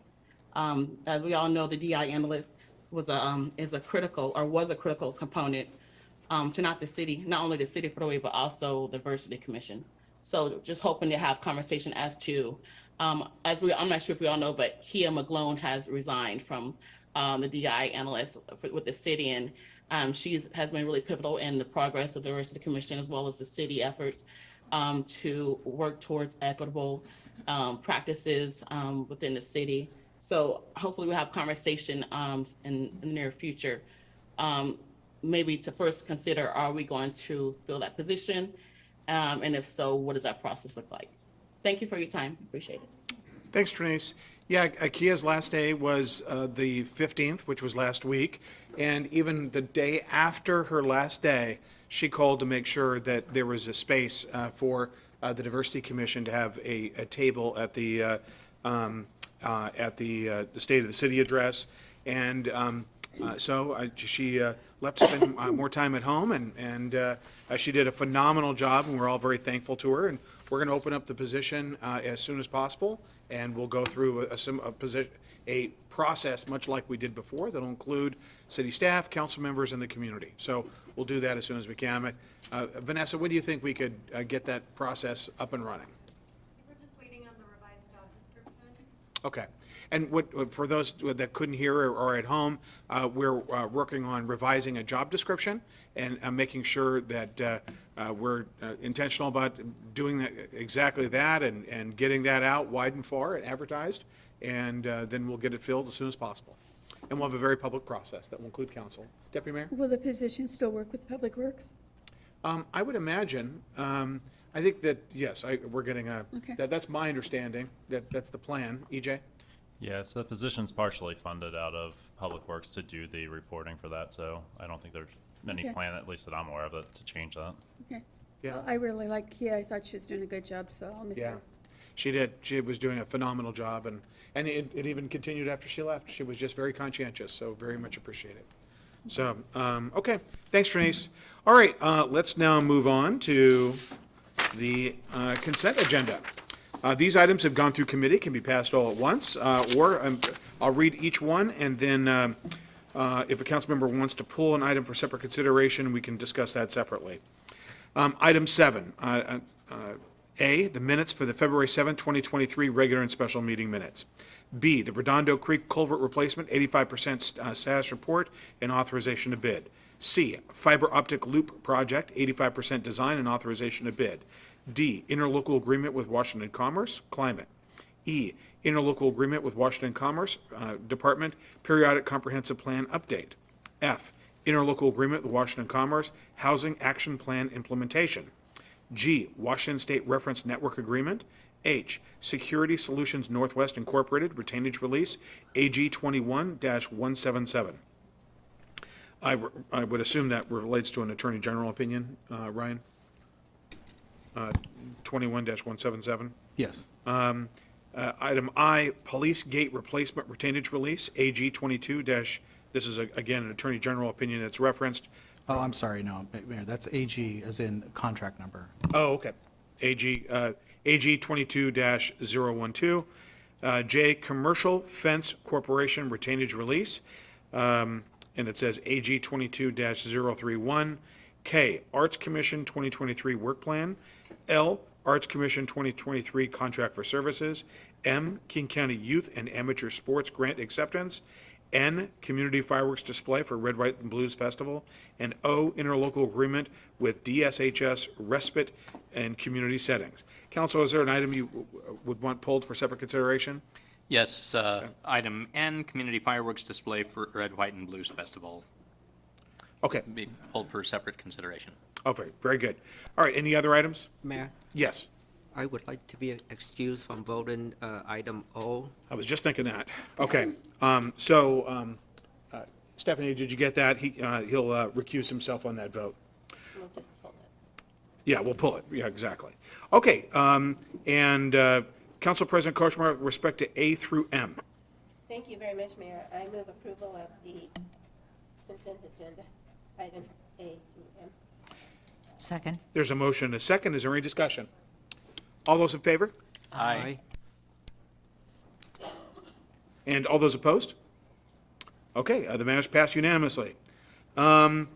As we all know, the DEI analyst was a critical component to not only the city of Footaway, but also the Diversity Commission. So just hoping to have conversation as to, I'm not sure if we all know, but Kia McGlone has resigned from the DEI analyst with the city, and she has been really pivotal in the progress of the Diversity Commission as well as the city efforts to work towards equitable practices within the city. So hopefully we'll have conversation in the near future, maybe to first consider, are we going to fill that position? And if so, what does that process look like? Thank you for your time. Appreciate it. Thanks, Trinice. Yeah, Kia's last day was the 15th, which was last week. And even the day after her last day, she called to make sure that there was a space for the Diversity Commission to have a table at the State of the City address. And so she left to spend more time at home, and she did a phenomenal job, and we're all very thankful to her. And we're going to open up the position as soon as possible, and we'll go through a process much like we did before that'll include city staff, council members, and the community. So we'll do that as soon as we can. Vanessa, when do you think we could get that process up and running? We're just waiting on the revised job description. Okay. And what, for those that couldn't hear or at home, we're working on revising a job description and making sure that we're intentional about doing exactly that and getting that out wide and far and advertised. And then we'll get it filled as soon as possible. And we'll have a very public process that will include council. Deputy Mayor? Will the position still work with Public Works? I would imagine. I think that, yes, we're getting Okay. that's my understanding. That's the plan. EJ? Yeah, so the position's partially funded out of Public Works to do the reporting for that, so I don't think there's any Okay. plan, at least that I'm aware of, to change that. Okay. Yeah. Well, I really like Kia. I thought she was doing a good job, so I'll miss Yeah, her. she did. She was doing a phenomenal job, and it even continued after she left. She was just very conscientious, so very much appreciated. So, okay, thanks, Trinice. All right, let's now move on to the consent agenda. These items have gone through committee, can be passed all at once, or I'll read each one, and then if a council member wants to pull an item for separate consideration, we can discuss that separately. Item 7, A, the minutes for the February 7, 2023 regular and special meeting minutes. B, the Redondo Creek Culvert Replacement 85% status report and authorization to bid. C, fiber optic loop project 85% design and authorization to bid. D, interlocal agreement with Washington Commerce, climate. E, interlocal agreement with Washington Commerce Department, periodic comprehensive plan update. F, interlocal agreement with Washington Commerce, housing action plan implementation. G, Washington State Reference Network Agreement. H, Security Solutions Northwest Incorporated retainage release, AG 21-177. I would assume that relates to an Attorney General opinion, Ryan? 21-177. Yes. Item I, Police Gate Replacement Retainage Release, AG 22- this is, again, an Attorney General opinion that's referenced, Oh, I'm sorry, no, Mayor, that's AG as in contract number. Oh, okay. AG 22-012. J, Commercial Fence Corporation Retainage Release, and it says AG 22-031. K, Arts Commission 2023 Work Plan. L, Arts Commission 2023 Contract for Services. M, King County Youth and Amateur Sports Grant Acceptance. N, Community Fireworks Display for Red, White, and Blues Festival. And O, Interlocal Agreement with DSHS Respite and Community Settings. Council, is there an item you would want pulled for separate consideration? Yes, item N, Community Fireworks Display for Red, White, and Blues Festival. Okay. Be pulled for separate consideration. Okay, very good. All right, any other items? Mayor, Yes, I would like to be excused from voting item O. I was just thinking that. Okay, Stephanie, did you get that? He'll recuse himself on that vote. We'll just pull it. Yeah, we'll pull it. Yeah, exactly. Okay, Council President Kochmar, with respect to A through M. Thank you very much, Mayor. I move approval of the consent agenda, items A through M. Second. There's a motion and a second. Is there any discussion? All those in favor? Aye. And all those opposed? Okay, the matters passed unanimously. All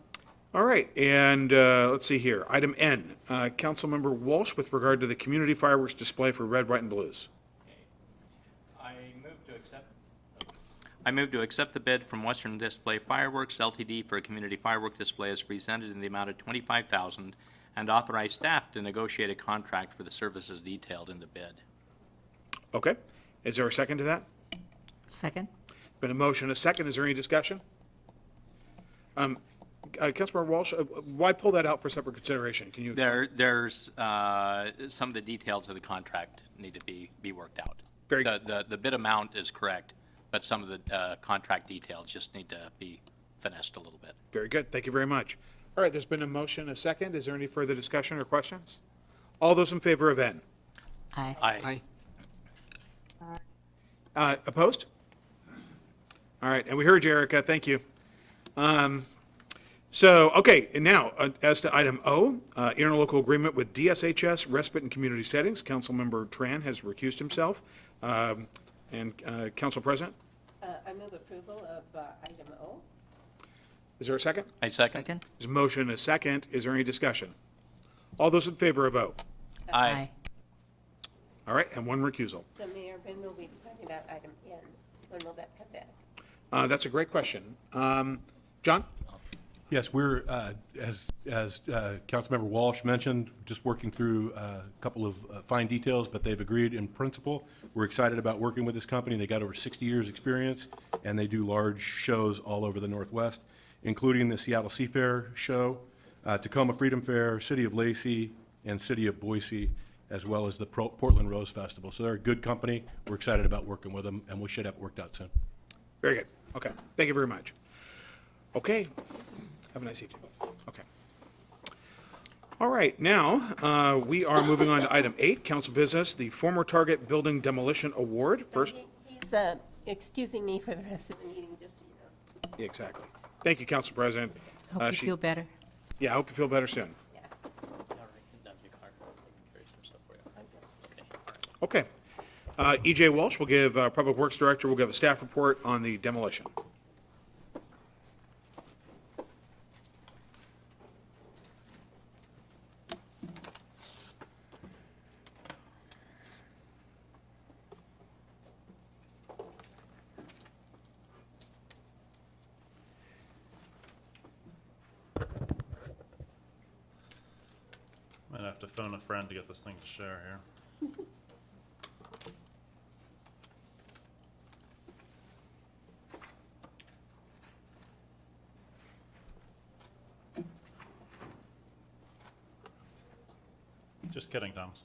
right, and let's see here. Item N, Councilmember Walsh with regard to the community fireworks display for Red, White, and Blues. I move to accept the bid from Western Display Fireworks LTD for a community firework display as presented in the amount of $25,000 and authorize staff to negotiate a contract for the services detailed in the bid. Okay, is there a second to that? Second. Been a motion, and a second. Is there any discussion? Councilmember Walsh, why pull that out for separate consideration? Can you? There's some of the details of the contract need to be worked out. Very The bid amount is correct, but some of the contract details just need to be finessed a little bit. Very good. Thank you very much. All right, there's been a motion, a second. Is there any further discussion or questions? All those in favor of N? Aye. Opposed? All right, and we heard you, Erica. Thank you. Okay, and now, as to item O, interlocal agreement with DSHS Respite and Community Settings. Councilmember Tran has recused himself. Council President, I move approval of item O. is there a second? I second. Second. There's a motion and a second. Is there any discussion? All those in favor of O? Aye. All right, and one recusal. So Mayor, when will we be talking about item N? When will that come back? That's a great question. John? Yes, we're, as Councilmember Walsh mentioned, just working through a couple of fine details, but they've agreed in principle. We're excited about working with this company. They got over 60 years' experience, and they do large shows all over the Northwest, including the Seattle Seafair Show, Tacoma Freedom Fair, City of Lacey, and City of Boise, as well as the Portland Rose Festival. So they're a good company. We're excited about working with them, and we should have it worked out soon. Very good. Okay, thank you very much. Okay, have a nice evening. Okay. All right, now, we are moving on to item 8, council business, the former Target Building Demolition Award. First, He's excusing me for the rest of the meeting, just so you know. exactly. Thank you, Council President. Hope you feel better. Yeah, I hope you feel better soon. Okay. E.J. Walsh will give, Public Works Director will give a staff report on the demolition. Might have to phone a friend to get this thing to share here. Just kidding, Thomas.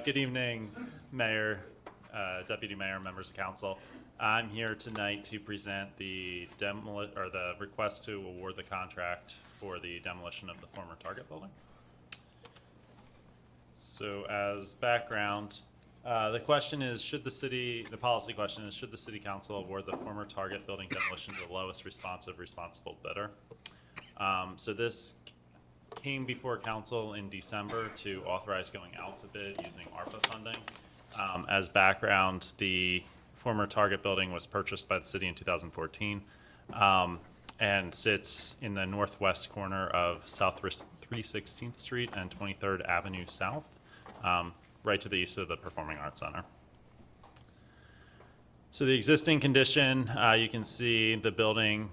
Good evening, Mayor, Deputy Mayor, members of council. I'm here tonight to present the request to award the contract for the demolition of the former Target building. So as background, The question is, the policy question is, should the city council award the former Target building demolition to the lowest responsible bidder? So this came before council in December to authorize going out to bid using ARPA funding. As background, the former Target building was purchased by the city in 2014 and sits in the northwest corner of South 316th Street and 23rd Avenue South, right to the east of the Performing Arts Center. So the existing condition, you can see the building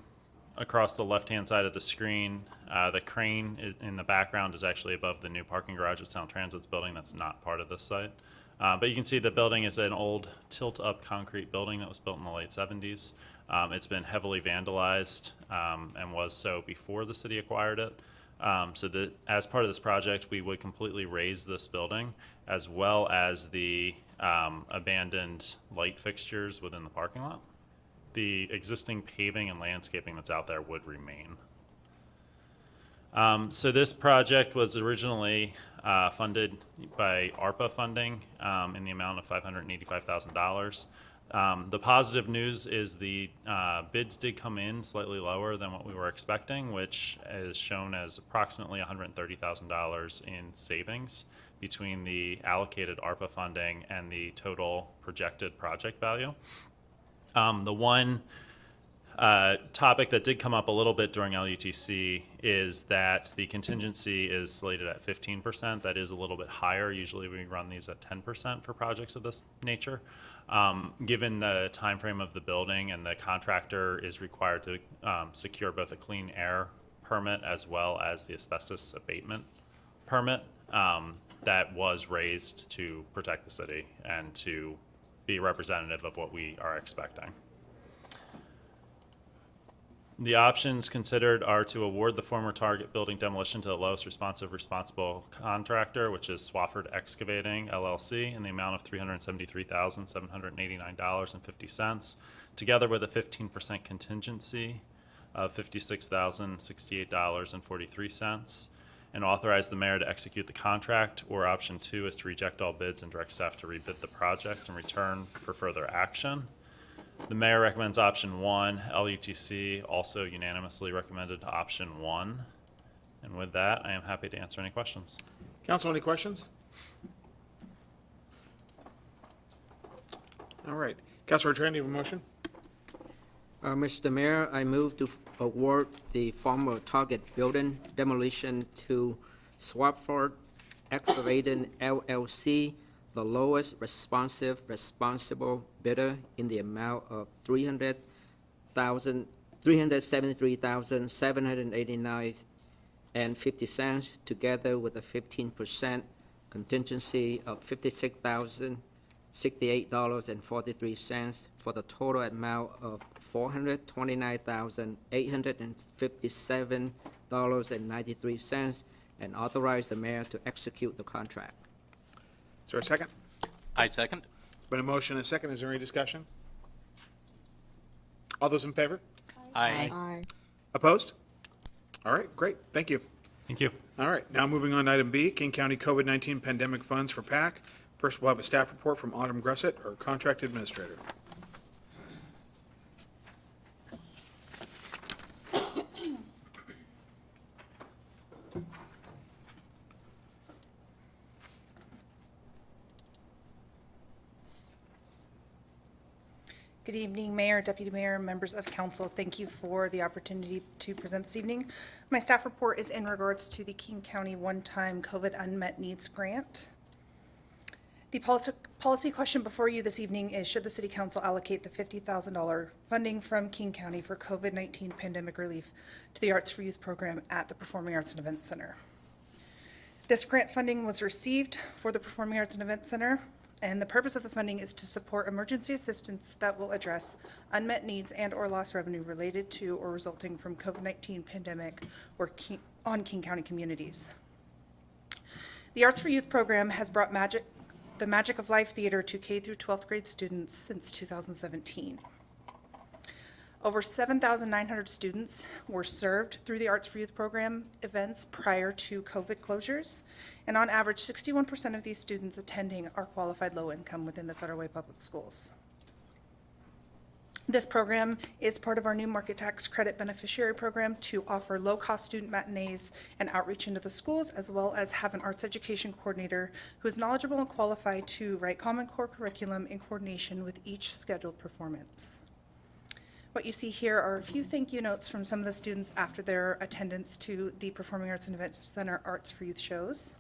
across the left-hand side of the screen. The crane in the background is actually above the new parking garage at Sound Transit's building. That's not part of this site. But you can see the building is an old tilt-up concrete building that was built in the late 70s. It's been heavily vandalized and was so before the city acquired it. So that as part of this project, we would completely raise this building as well as the abandoned light fixtures within the parking lot. The existing paving and landscaping that's out there would remain. So this project was originally funded by ARPA funding in the amount of $585,000. The positive news is the bids did come in slightly lower than what we were expecting, which is shown as approximately $130,000 in savings between the allocated ARPA funding and the total projected project value. The one topic that did come up a little bit during LUTC is that the contingency is slated at 15%. That is a little bit higher. Usually we run these at 10% for projects of this nature. Given the time frame of the building and the contractor is required to secure both a clean air permit as well as the asbestos abatement permit, that was raised to protect the city and to be representative of what we are expecting. The options considered are to award the former Target building demolition to the lowest responsible contractor, which is Swafford Excavating LLC, in the amount of $373,789.50, together with a 15% contingency of $56,068.43, and authorize the mayor to execute the contract, or option 2 is to reject all bids and direct staff to rebid the project and return for further action. The mayor recommends option 1. LUTC also unanimously recommended option 1. And with that, I am happy to answer any questions. Council, any questions? All right. Councilor Tran, do you have a motion? Mr. Mayor, I move to award the former Target building demolition to Swafford Excavating LLC, the lowest responsible bidder, in the amount of $373,789.50, together with a 15% contingency of $56,068.43, for the total amount of $429,857.93, and authorize the mayor to execute the contract. Is there a second? I second. Been a motion and a second. Is there any discussion? All those in favor? Aye. Opposed? All right, great. Thank you. Thank you. All right, now moving on to item B, King County COVID-19 Pandemic Funds for PAC. First, we'll have a staff report from Autumn Gressett, our contract administrator. Good evening, Mayor, Deputy Mayor, members of council. Thank you for the opportunity to present this evening. My staff report is in regards to the King County One-Time COVID Unmet Needs Grant. The policy question before you this evening is, should the City Council allocate the $50,000 funding from King County for COVID-19 pandemic relief to the Arts for Youth program at the Performing Arts and Events Center? This grant funding was received for the Performing Arts and Events Center, and the purpose of the funding is to support emergency assistance that will address unmet needs and or lost revenue related to or resulting from COVID-19 pandemic or on King County communities. The Arts for Youth program has brought the Magic of Life Theater to K through 12th grade students since 2017. Over 7,900 students were served through the Arts for Youth program events prior to COVID closures. And on average, 61% of these students attending are qualified low income within the Federal Way Public Schools. This program is part of our new market tax credit beneficiary program to offer low-cost student matinees and outreach into the schools, as well as have an arts education coordinator who is knowledgeable and qualified to write Common Core curriculum in coordination with each scheduled performance. What you see here are a few thank you notes from some of the students after their attendance to the Performing Arts and Events Center Arts for Youth shows.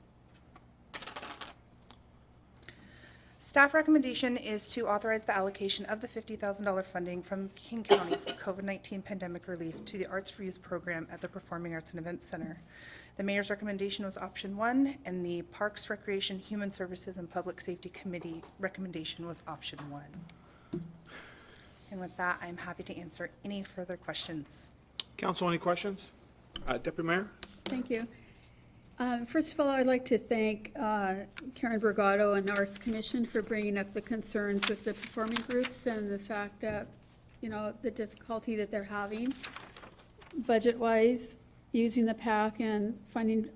Staff recommendation is to authorize the allocation of the $50,000 funding from King County for COVID-19 pandemic relief to the Arts for Youth program at the Performing Arts and Events Center. The mayor's recommendation was option 1, and the Parks, Recreation, Human Services, and Public Safety Committee recommendation was option 1. And with that, I'm happy to answer any further questions. Council, any questions? Deputy Mayor? Thank you. First of all, I'd like to thank Karen Brigado and the Arts Commission for bringing up the concerns with the performing groups and the fact that, you know, the difficulty that they're having budget-wise, using the PAC and finding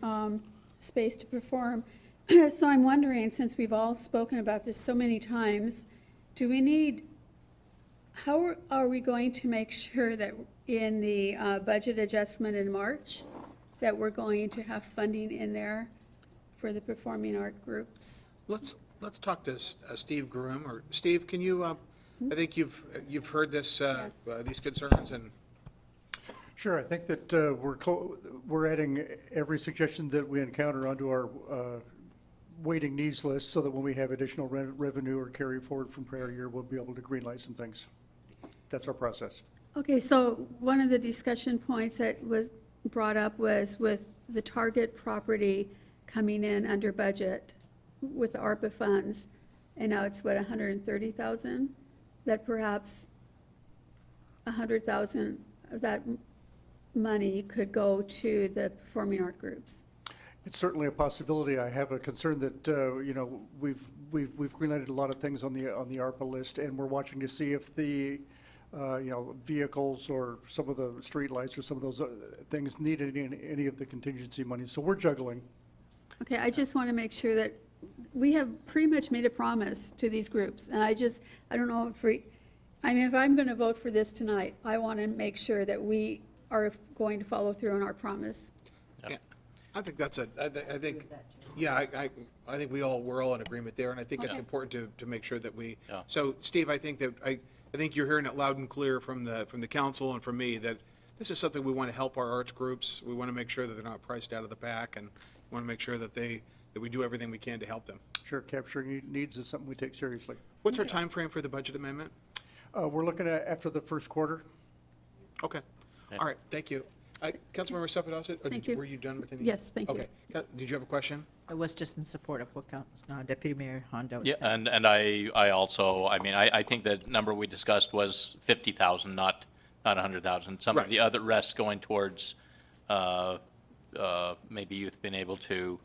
space to perform. So I'm wondering, since we've all spoken about this so many times, how are we going to make sure that in the budget adjustment in March, that we're going to have funding in there for the performing art groups? Let's talk to Steve Groom, or Steve, can you, I think you've heard this, these concerns, and Sure, I think that we're adding every suggestion that we encounter onto our waiting needs list so that when we have additional revenue or carry forward from prior year, we'll be able to greenlight some things. That's our process. Okay, so one of the discussion points that was brought up was with the Target property coming in under budget with the ARPA funds, and now it's what, 130,000? That perhaps 100,000 of that money could go to the performing art groups. It's certainly a possibility. I have a concern that, you know, we've greenlighted a lot of things on the ARPA list, and we're watching to see if the you know, vehicles or some of the streetlights or some of those things need any of the contingency money. So we're juggling. Okay, I just want to make sure that we have pretty much made a promise to these groups, and I don't know if if I'm going to vote for this tonight, I want to make sure that we are going to follow through on our promise. yeah, I think that's I think, yeah, I think we're all in agreement there, and I think it's important to make sure that we, so Steve, I think that, I think you're hearing it loud and clear from the council and from me that this is something we want to help our arts groups. We want to make sure that they're not priced out of the pack, and we want to make sure that we do everything we can to help them. Sure, capturing needs is something we take seriously. What's our time frame for the budget amendment? We're looking at after the first quarter. Okay. All right, thank you. Councilmember Sapadowski, Thank you. were you done with any? Yes, thank you. Okay. Did you have a question? I was just in support of what Deputy Mayor Hondo Yeah, said. and I also, I think the number we discussed was 50,000, not 100,000. Some of the other rests going towards maybe youth being able to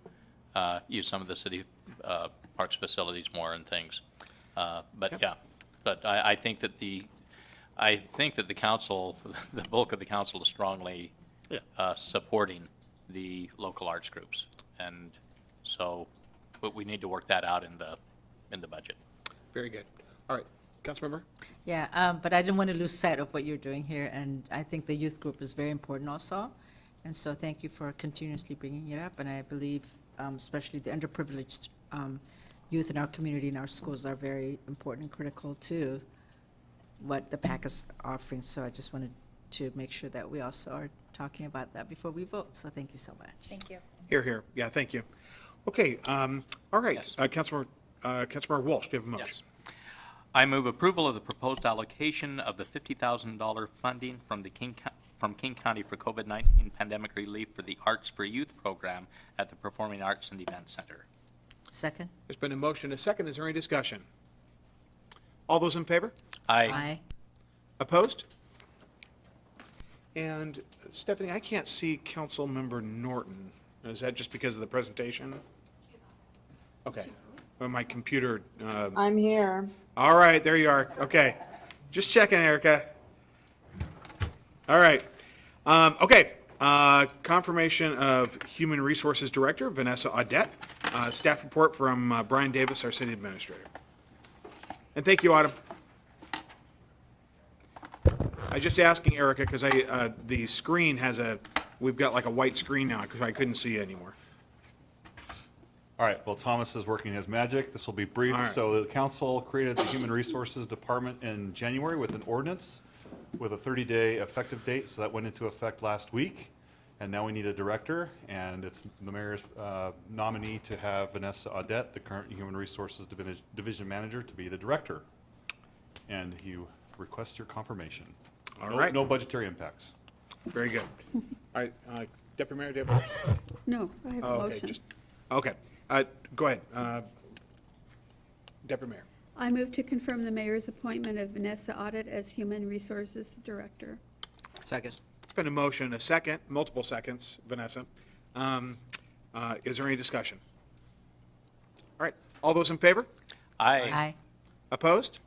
use some of the city parks facilities more and things. But yeah, but I think that the council, the bulk of the council is strongly supporting the local arts groups, and so, but we need to work that out in the budget. Very good. All right, Councilmember? Yeah, but I didn't want to lose sight of what you're doing here, and I think the youth group is very important also. And so thank you for continuously bringing it up, and I believe especially the underprivileged youth in our community and our schools are very important and critical to what the PAC is offering. So I just wanted to make sure that we also are talking about that before we vote. So thank you so much. Thank you. Here. Yeah, thank you. Okay, all right, Councilmember Walsh, do you have a motion? Yes. I move approval of the proposed allocation of the $50,000 funding from King County for COVID-19 pandemic relief for the Arts for Youth program at the Performing Arts and Event Center. Second? There's been a motion, a second. Is there any discussion? All those in favor? Aye. Opposed? And Stephanie, I can't see Councilmember Norton. Is that just because of the presentation? Okay. Well, my computer. I'm here. All right, there you are. Okay. Just checking, Erica. All right. Okay. Confirmation of Human Resources Director, Vanessa Audette. Staff report from Brian Davis, our city administrator. And thank you, Autumn. I was just asking Erica, because the screen has we've got like a white screen now, because I couldn't see it anymore. All right, well, Thomas is working his magic. This will be brief. All right. So the council created the Human Resources Department in January with an ordinance with a 30-day effective date, so that went into effect last week. And now we need a director, and it's the mayor's nominee to have Vanessa Audette, the current Human Resources Division Manager, to be the director. And you request your confirmation. All No- right. No budgetary impacts. Very good. All right, Deputy Mayor, do you have a motion? No, I have a Oh, okay, motion. Okay, go ahead. Deputy Mayor. I move to confirm the mayor's appointment of Vanessa Audette as Human Resources Director. Second. It's been a motion, a second, multiple seconds, Vanessa. Is there any discussion? All right, all those in favor? Aye. Opposed?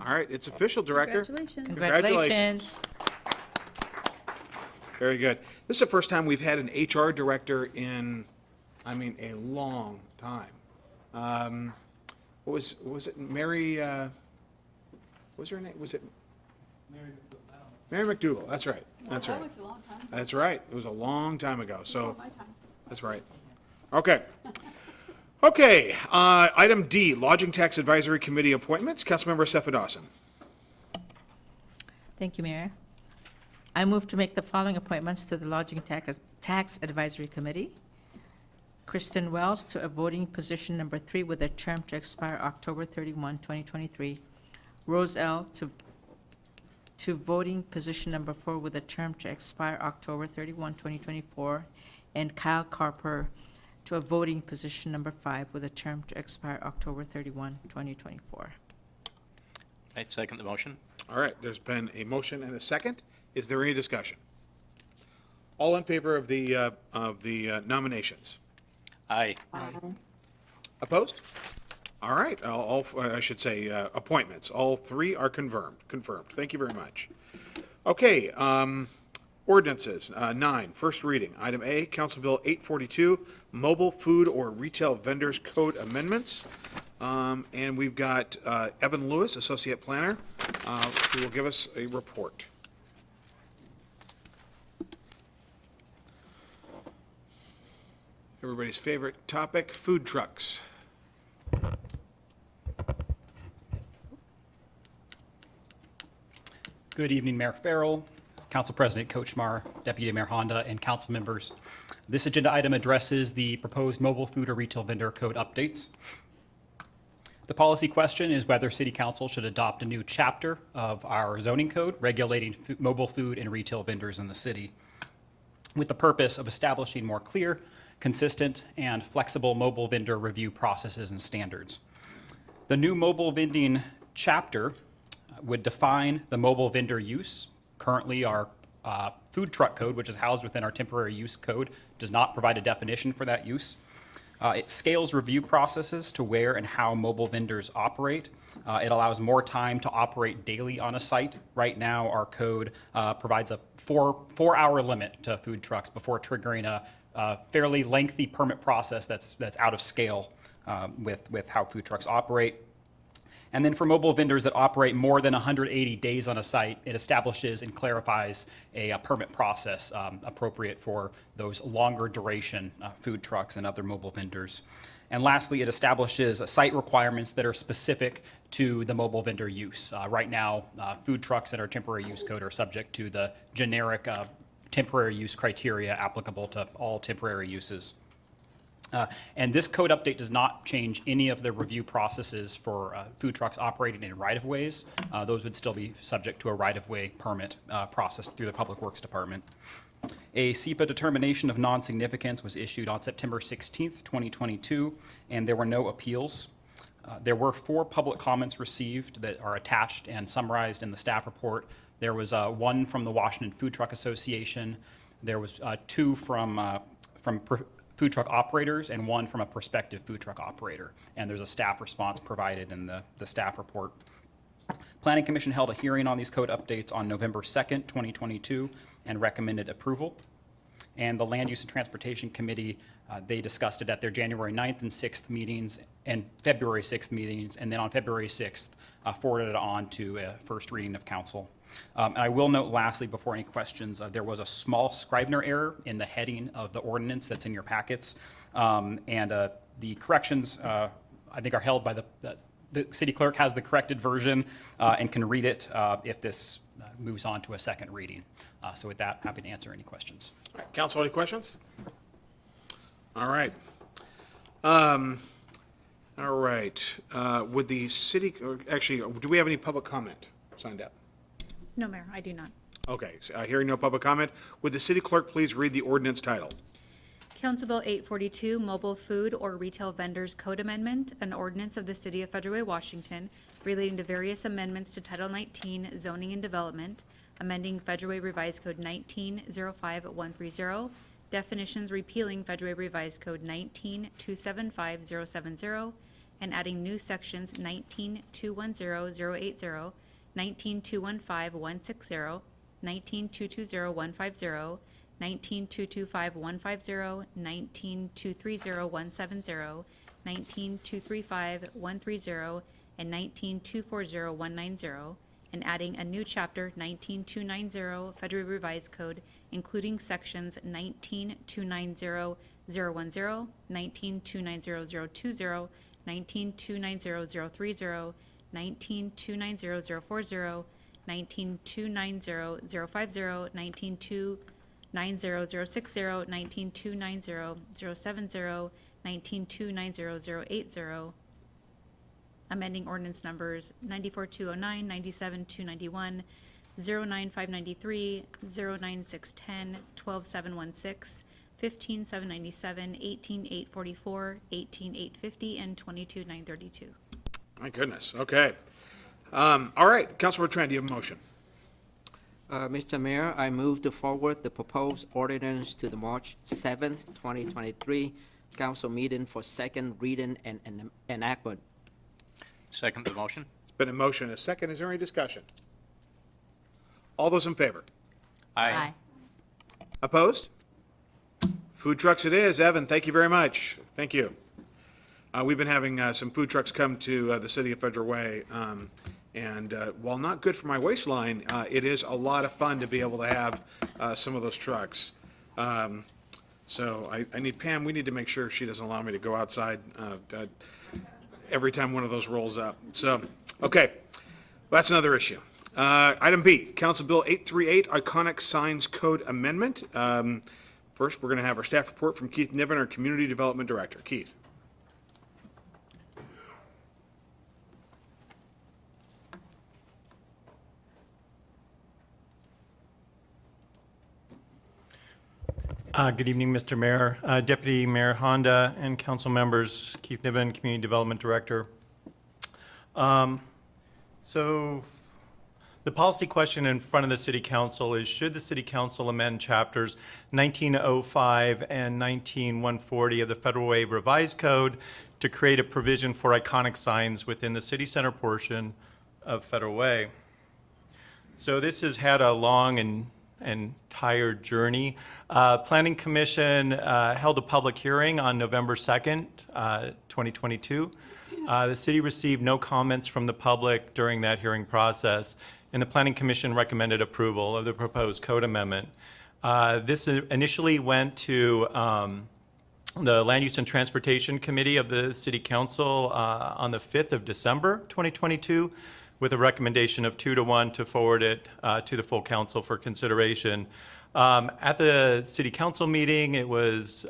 All right, it's official, Director. Congratulations. Congratulations. Very good. This is the first time we've had an HR director in, I mean, a long time. What was it, Mary, what was her name? Was it? Mary McDougal, that's right, that's right. That was a long time ago. That's right, it was a long time ago, so, Before my time. that's right. Okay. Okay, item D, Lodging Tax Advisory Committee appointments. Councilmember Sefa Dawson. Thank you, Mayor. I move to make the following appointments to the Lodging Tax Advisory Committee. Kristen Wells to a voting position number 3 with a term to expire October 31, 2023. Rose L. to voting position number 4 with a term to expire October 31, 2024. And Kyle Carper to a voting position number 5 with a term to expire October 31, 2024. I'd second the motion. All right, there's been a motion and a second. Is there any discussion? All in favor of the nominations? Aye. Opposed? All right, I should say, appointments. All 3 are confirmed. Thank you very much. Okay, ordinances. 9, first reading. Item A, Council Bill 842, Mobile Food or Retail Vendors Code Amendments. And we've got Evan Lewis, Associate Planner, who will give us a report. Everybody's favorite topic, food trucks. Good evening, Mayor Farrell, Council President Kochmar, Deputy Mayor Honda, and council members. This agenda item addresses the proposed mobile food or retail vendor code updates. The policy question is whether City Council should adopt a new chapter of our zoning code regulating mobile food and retail vendors in the city, with the purpose of establishing more clear, consistent, and flexible mobile vendor review processes and standards. The new mobile vending chapter would define the mobile vendor use. Currently, our food truck code, which is housed within our temporary use code, does not provide a definition for that use. It scales review processes to where and how mobile vendors operate. It allows more time to operate daily on a site. Right now, our code provides a four-hour limit to food trucks before triggering a fairly lengthy permit process that's out of scale with how food trucks operate. And then for mobile vendors that operate more than 180 days on a site, it establishes and clarifies a permit process appropriate for those longer duration food trucks and other mobile vendors. And lastly, it establishes site requirements that are specific to the mobile vendor use. Right now, food trucks in our temporary use code are subject to the generic temporary use criteria applicable to all temporary uses. And this code update does not change any of the review processes for food trucks operating in right-of-ways. Those would still be subject to a right-of-way permit process through the Public Works Department. A SEPA determination of non-significance was issued on September 16th, 2022, and there were no appeals. There were 4 public comments received that are attached and summarized in the staff report. There was one from the Washington Food Truck Association. There was 2 from food truck operators and 1 from a prospective food truck operator. And there's a staff response provided in the staff report. Planning Commission held a hearing on these code updates on November 2nd, 2022, and recommended approval. And the Land Use and Transportation Committee, they discussed it at their January 9th and 6th meetings and February 6th meetings, and then on February 6th, forwarded it on to a first reading of council. And I will note lastly, before any questions, there was a small Scrivener error in the heading of the ordinance that's in your packets. The corrections, I think, are held by the city clerk has the corrected version and can read it if this moves on to a second reading. So with that, happy to answer any questions. All right, council, any questions? All right. All right. Would the city, actually, do we have any public comment signed up? No, Mayor, I do not. Okay, so, hearing no public comment, would the city clerk please read the ordinance title? Council Bill 842, Mobile Food or Retail Vendors Code Amendment, an ordinance of the City of Federal Way, Washington, relating to various amendments to Title 19 Zoning and Development, amending Federal Way Revised Code 19-05130, definitions repealing Federal Way Revised Code 19-275070, and adding new sections 19-210-080, 19-215-160, 19-220-150, 19-225-150, 19-230-170, 19-235-130, and 19-240-190, and adding a new chapter 19-290 Federal Revised Code, including sections 19-290-010, 19-290-020, 19-290-030, 19-290-040, 19-290-050, 19-290-060, 19-290-070, 19-290-080, amending ordinance numbers 94-209, 97-291, 09593, 09610, 12716, 15797, 18844, 18850, and 22932. My goodness, okay. All right, Councilor Trent, do you have a motion? Mr. Mayor, I move to forward the proposed ordinance to the March 7th, 2023 council meeting for second reading and enactment. Second the motion. It's been a motion, a second. Is there any discussion? All those in favor? Aye. Opposed? Food trucks it is. Evan, thank you very much. Thank you. We've been having some food trucks come to the city of Federal Way. And while not good for my waistline, it is a lot of fun to be able to have some of those trucks. So I need Pam, we need to make sure she doesn't allow me to go outside every time one of those rolls up. So, okay, that's another issue. Item B, Council Bill 838, Iconic Signs Code Amendment. First, we're going to have our staff report from Keith Niven, our Community Development Director. Keith. Good evening, Mr. Mayor, Deputy Mayor Honda, and council members. Keith Niven, Community Development Director. So the policy question in front of the City Council is, should the City Council amend chapters 1905 and 19140 of the Federal Way Revised Code to create a provision for iconic signs within the city center portion of Federal Way? So this has had a long and tired journey. Planning Commission held a public hearing on November 2nd, 2022. The city received no comments from the public during that hearing process, and the Planning Commission recommended approval of the proposed code amendment. This initially went to the Land Use and Transportation Committee of the City Council on the 5th of December, 2022, with a recommendation of 2-1 to forward it to the full council for consideration. At the City Council meeting, it was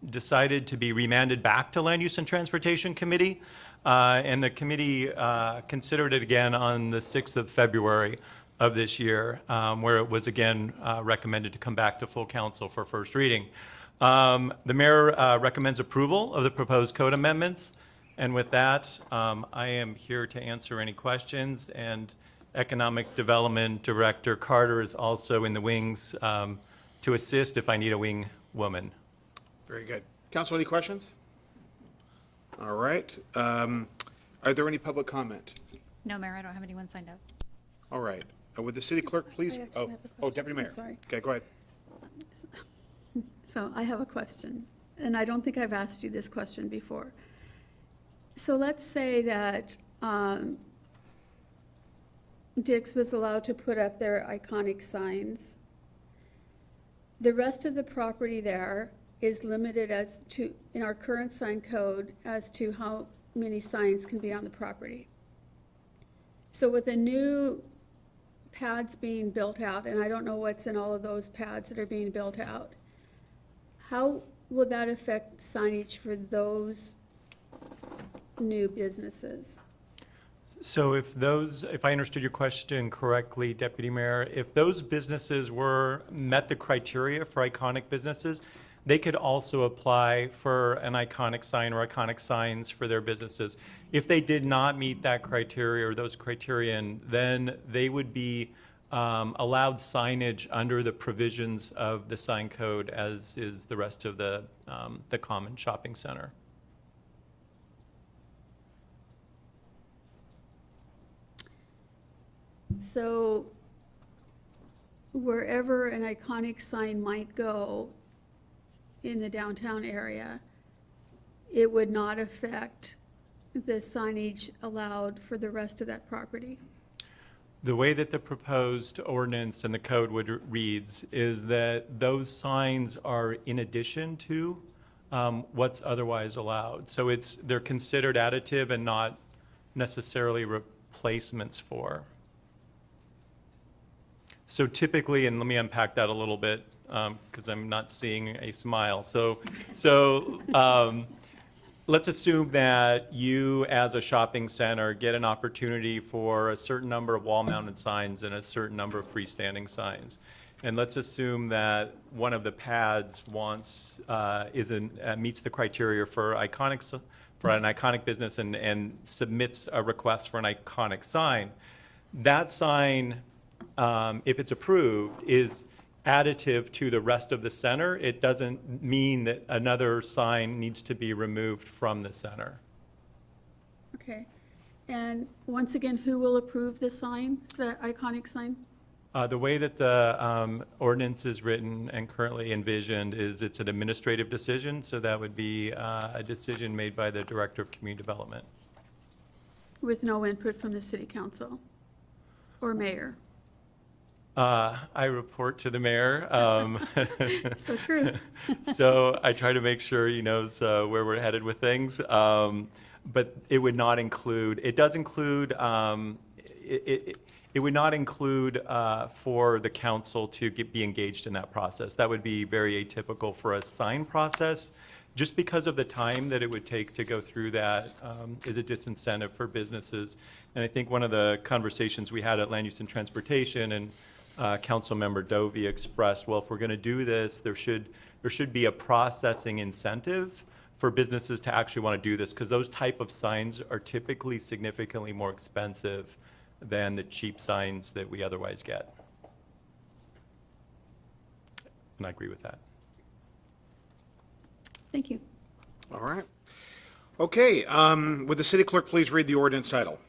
decided to be remanded back to Land Use and Transportation Committee, and the committee considered it again on the 6th of February of this year, where it was again recommended to come back to full council for first reading. The mayor recommends approval of the proposed code amendments. And with that, I am here to answer any questions, and Economic Development Director Carter is also in the wings to assist if I need a wing woman. Very good. Council, any questions? All right. Are there any public comment? No, Mayor, I don't have anyone signed up. All right. Would the city clerk please? I actually have a question. Deputy Mayor. I'm sorry. Okay, go ahead. So I have a question, and I don't think I've asked you this question before. So let's say that Dick's was allowed to put up their iconic signs. The rest of the property there is limited as to, in our current sign code, as to how many signs can be on the property. So with the new pads being built out, and I don't know what's in all of those pads that are being built out, how will that affect signage for those new businesses? So if I understood your question correctly, Deputy Mayor, if those businesses met the criteria for iconic businesses, they could also apply for an iconic sign or iconic signs for their businesses. If they did not meet that criteria or those criterion, then they would be allowed signage under the provisions of the sign code, as is the rest of the common shopping center. So wherever an iconic sign might go in the downtown area, it would not affect the signage allowed for the rest of that property? The way that the proposed ordinance and the code reads is that those signs are in addition to what's otherwise allowed. So they're considered additive and not necessarily replacements for. So typically, and let me unpack that a little bit, because I'm not seeing a smile. So let's assume that you, as a shopping center, get an opportunity for a certain number of wall-mounted signs and a certain number of freestanding signs. And let's assume that one of the pads meets the criteria for an iconic business and submits a request for an iconic sign. That sign, if it's approved, is additive to the rest of the center. It doesn't mean that another sign needs to be removed from the center. Okay. And once again, who will approve the sign, the iconic sign? The way that the ordinance is written and currently envisioned is it's an administrative decision, so that would be a decision made by the Director of Community Development. With no input from the city council or mayor? I report to the mayor. So true. So I try to make sure he knows where we're headed with things. But it would not include, it does include, it would not include for the council to be engaged in that process. That would be very atypical for a sign process. Just because of the time that it would take to go through that is a disincentive for businesses. And I think one of the conversations we had at Land Use and Transportation, and Councilmember Dovey expressed, well, if we're going to do this, there should be a processing incentive for businesses to actually want to do this, because those type of signs are typically significantly more expensive than the cheap signs that we otherwise get. And I agree with that. Thank you. All right. Okay, would the city clerk please read the ordinance title?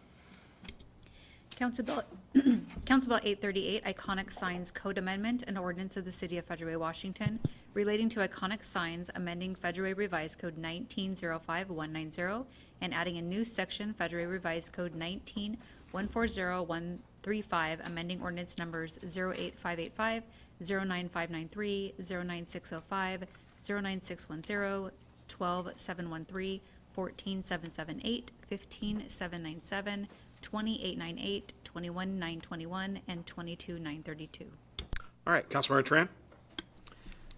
Council Bill 838, Iconic Signs Code Amendment, an ordinance of the City of Federal Way, Washington, relating to iconic signs, amending Federal Way Revised Code 1905190, and adding a new section, Federal Way Revised Code 19140-135, amending ordinance numbers 08585, 09593, 09605, 09610, 12713, 14778, 15797, 20898, 21921, and 22932. All right, Councilmember Tran?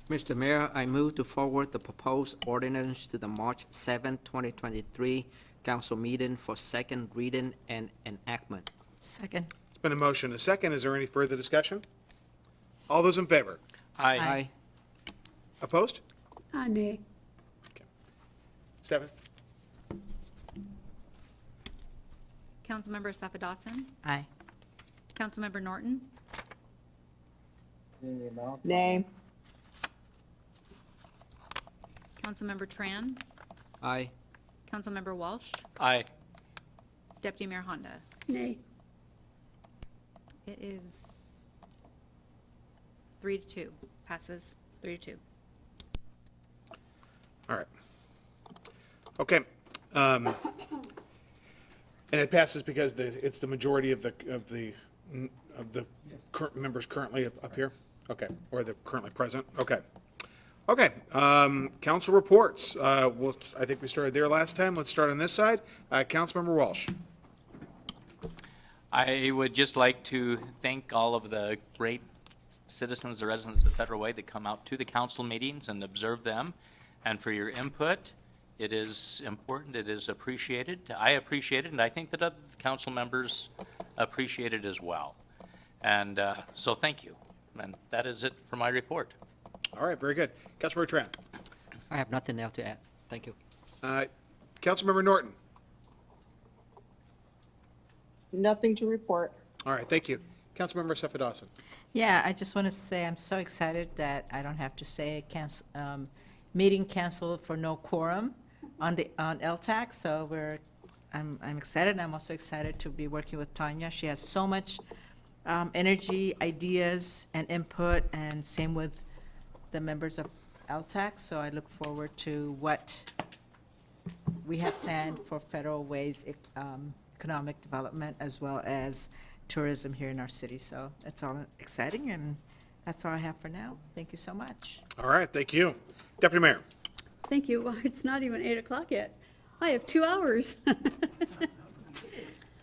Mr. Mayor, I move to forward the proposed ordinance to the March 7, 2023 council meeting for second reading and enactment. Second. It's been a motion, a second. Is there any further discussion? All those in favor? Aye. Opposed? Nay. Stephen? Councilmember Safa Dawson? Aye. Councilmember Norton? Nay. Councilmember Tran? Aye. Councilmember Walsh? Aye. Deputy Mayor Honda. Nay. It is 3-2, passes 3-2. All right. Okay. And it passes because it's the majority of the current members currently up here? Okay, or the currently present? Okay. Okay, council reports. I think we started there last time. Let's start on this side. Councilmember Walsh. I would just like to thank all of the great citizens, the residents of Federal Way that come out to the council meetings and observe them, and for your input. It is important, it is appreciated. I appreciate it, and I think that other council members appreciate it as well. And so thank you. And that is it for my report. All right, very good. Councilmember Tran. I have nothing else to add. Thank you. Councilmember Norton. Nothing to report. All right, thank you. Councilmember Seffa Dawson. Yeah, I just want to say I'm so excited that I don't have to say meeting canceled for no quorum on LTAC. So I'm excited. I'm also excited to be working with Tanya. She has so much energy, ideas, and input, and same with the members of LTAC. So I look forward to what we have planned for Federal Way's economic development as well as tourism here in our city. So that's all exciting, and that's all I have for now. Thank you so much. All right, thank you. Deputy Mayor. Thank you. Well, it's not even 8 o'clock yet. I have 2 hours.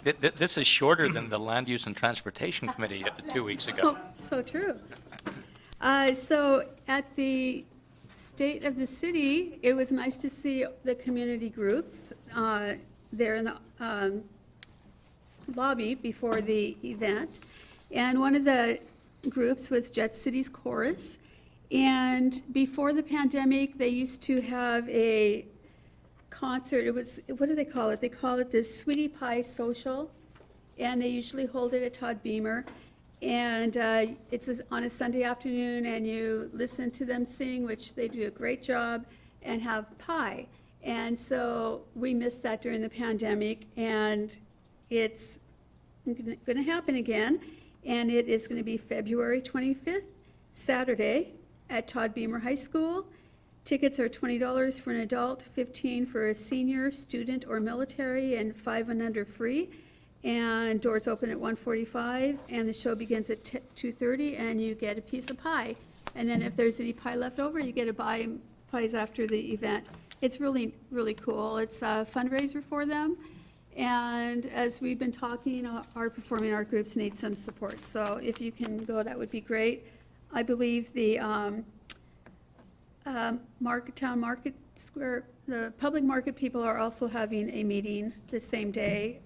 This is shorter than the Land Use and Transportation Committee 2 weeks ago. So true. So at the State of the City, it was nice to see the community groups there in the lobby before the event. And one of the groups was Jet City's Chorus. And before the pandemic, they used to have a concert. It was, what do they call it? They call it the Sweetie Pie Social. And they usually hold it at Todd Beamer. And it's on a Sunday afternoon, and you listen to them sing, which they do a great job, and have pie. And so we missed that during the pandemic, and it's going to happen again. And it is going to be February 25th, Saturday, at Todd Beamer High School. Tickets are $20 for an adult, $15 for a senior, student, or military, and 5 and under free. And doors open at 1:45, and the show begins at 2:30, and you get a piece of pie. And then if there's any pie left over, you get to buy pies after the event. It's really, really cool. It's a fundraiser for them. And as we've been talking, our performing art groups need some support. So if you can go, that would be great. I believe the Town Market Square, the public market people are also having a meeting the same day,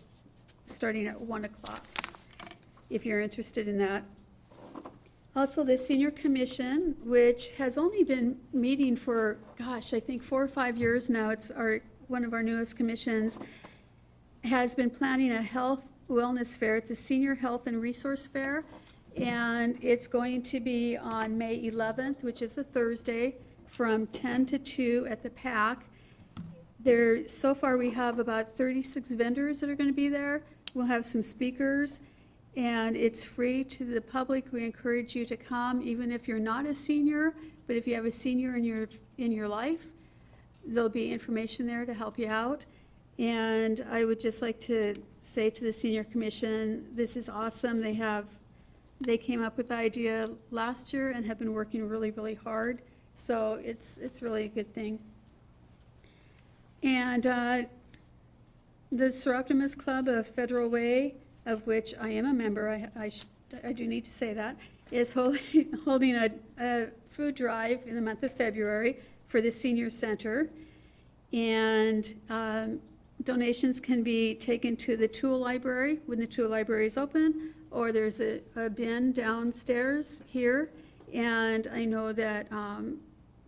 starting at 1 o'clock, if you're interested in that. Also, the Senior Commission, which has only been meeting for, gosh, I think 4 or 5 years now, it's one of our newest commissions, has been planning a health wellness fair. It's a senior health and resource fair, and it's going to be on May 11th, which is a Thursday, from 10 to 2 at the PAC. So far, we have about 36 vendors that are going to be there. We'll have some speakers, and it's free to the public. We encourage you to come, even if you're not a senior, but if you have a senior in your life, there'll be information there to help you out. And I would just like to say to the Senior Commission, this is awesome. They came up with the idea last year and have been working really, really hard. So it's really a good thing. And the Seroptimus Club of Federal Way, of which I am a member, I do need to say that, is holding a food drive in the month of February for the senior center. And donations can be taken to the tool library when the tool library is open, or there's a bin downstairs here. And I know that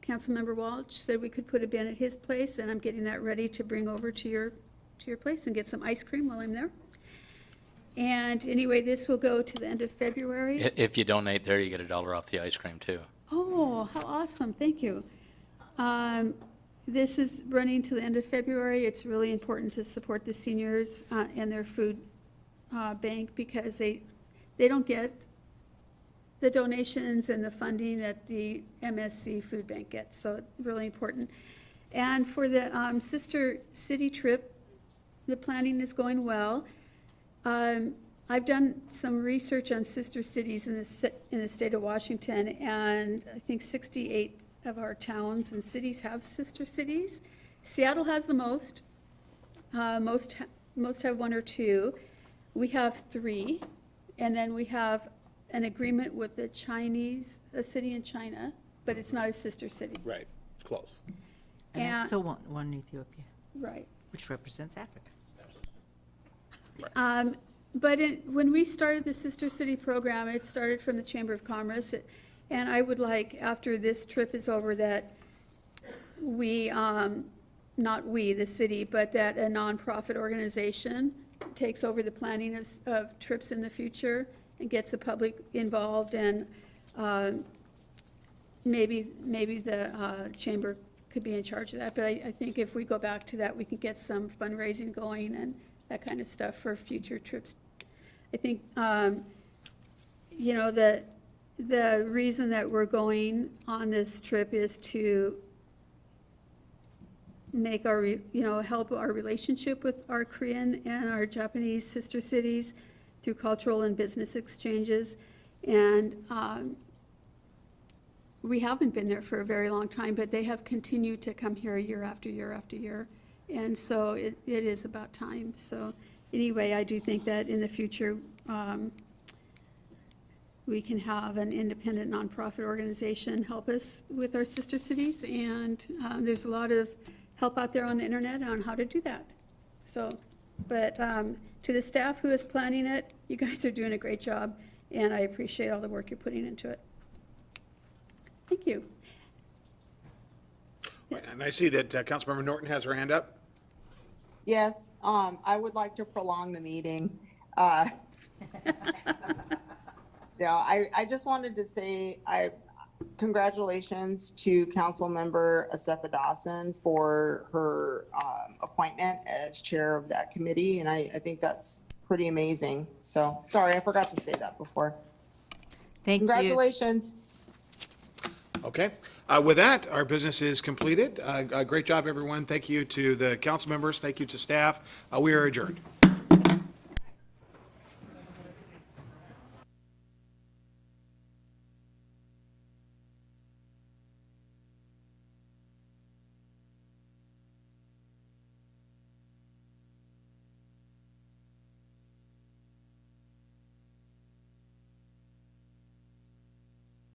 Councilmember Walsh said we could put a bin at his place, and I'm getting that ready to bring over to your place and get some ice cream while I'm there. And anyway, this will go to the end of February. If you donate there, you get $1 off the ice cream, too. Oh, how awesome, thank you. this is running to the end of February. It's really important to support the seniors and their food bank because they don't get the donations and the funding that the MSC Food Bank gets, so really important. And for the Sister City trip, the planning is going well. I've done some research on sister cities in the state of Washington, and I think 68 of our towns and cities have sister cities. Seattle has the most. Most have one or two. We have 3, and then we have an agreement with the Chinese, a city in China, but it's not a sister city. Right, it's close. And I And- still want one in Ethiopia, Right. which represents Africa. But when we started the Sister City program, it started from the Chamber of Commerce. And I would like, after this trip is over, that we, not we, the city, but that a nonprofit organization takes over the planning of trips in the future and gets the public involved. And maybe the chamber could be in charge of that. But I think if we go back to that, we can get some fundraising going and that kind of stuff for future trips. I think, you know, the reason that we're going on this trip is to make our, you know, help our relationship with our Korean and our Japanese sister cities through cultural and business exchanges. And we haven't been there for a very long time, but they have continued to come here year after year after year. And so it is about time. So anyway, I do think that in the future, we can have an independent nonprofit organization help us with our sister cities. And there's a lot of help out there on the internet on how to do that. So, but to the staff who is planning it, you guys are doing a great job. And I appreciate all the work you're putting into it. Thank you. And I see that Councilmember Norton has her hand up. Yes, I would like to prolong the meeting. Yeah, I just wanted to say congratulations to Councilmember Asefa Dawson for her appointment as chair of that committee, and I think that's pretty amazing. So, sorry, I forgot to say that before. Thank you. Congratulations. Okay. With that, our business is completed. Great job, everyone. Thank you to the council members. Thank you to staff. We are adjourned.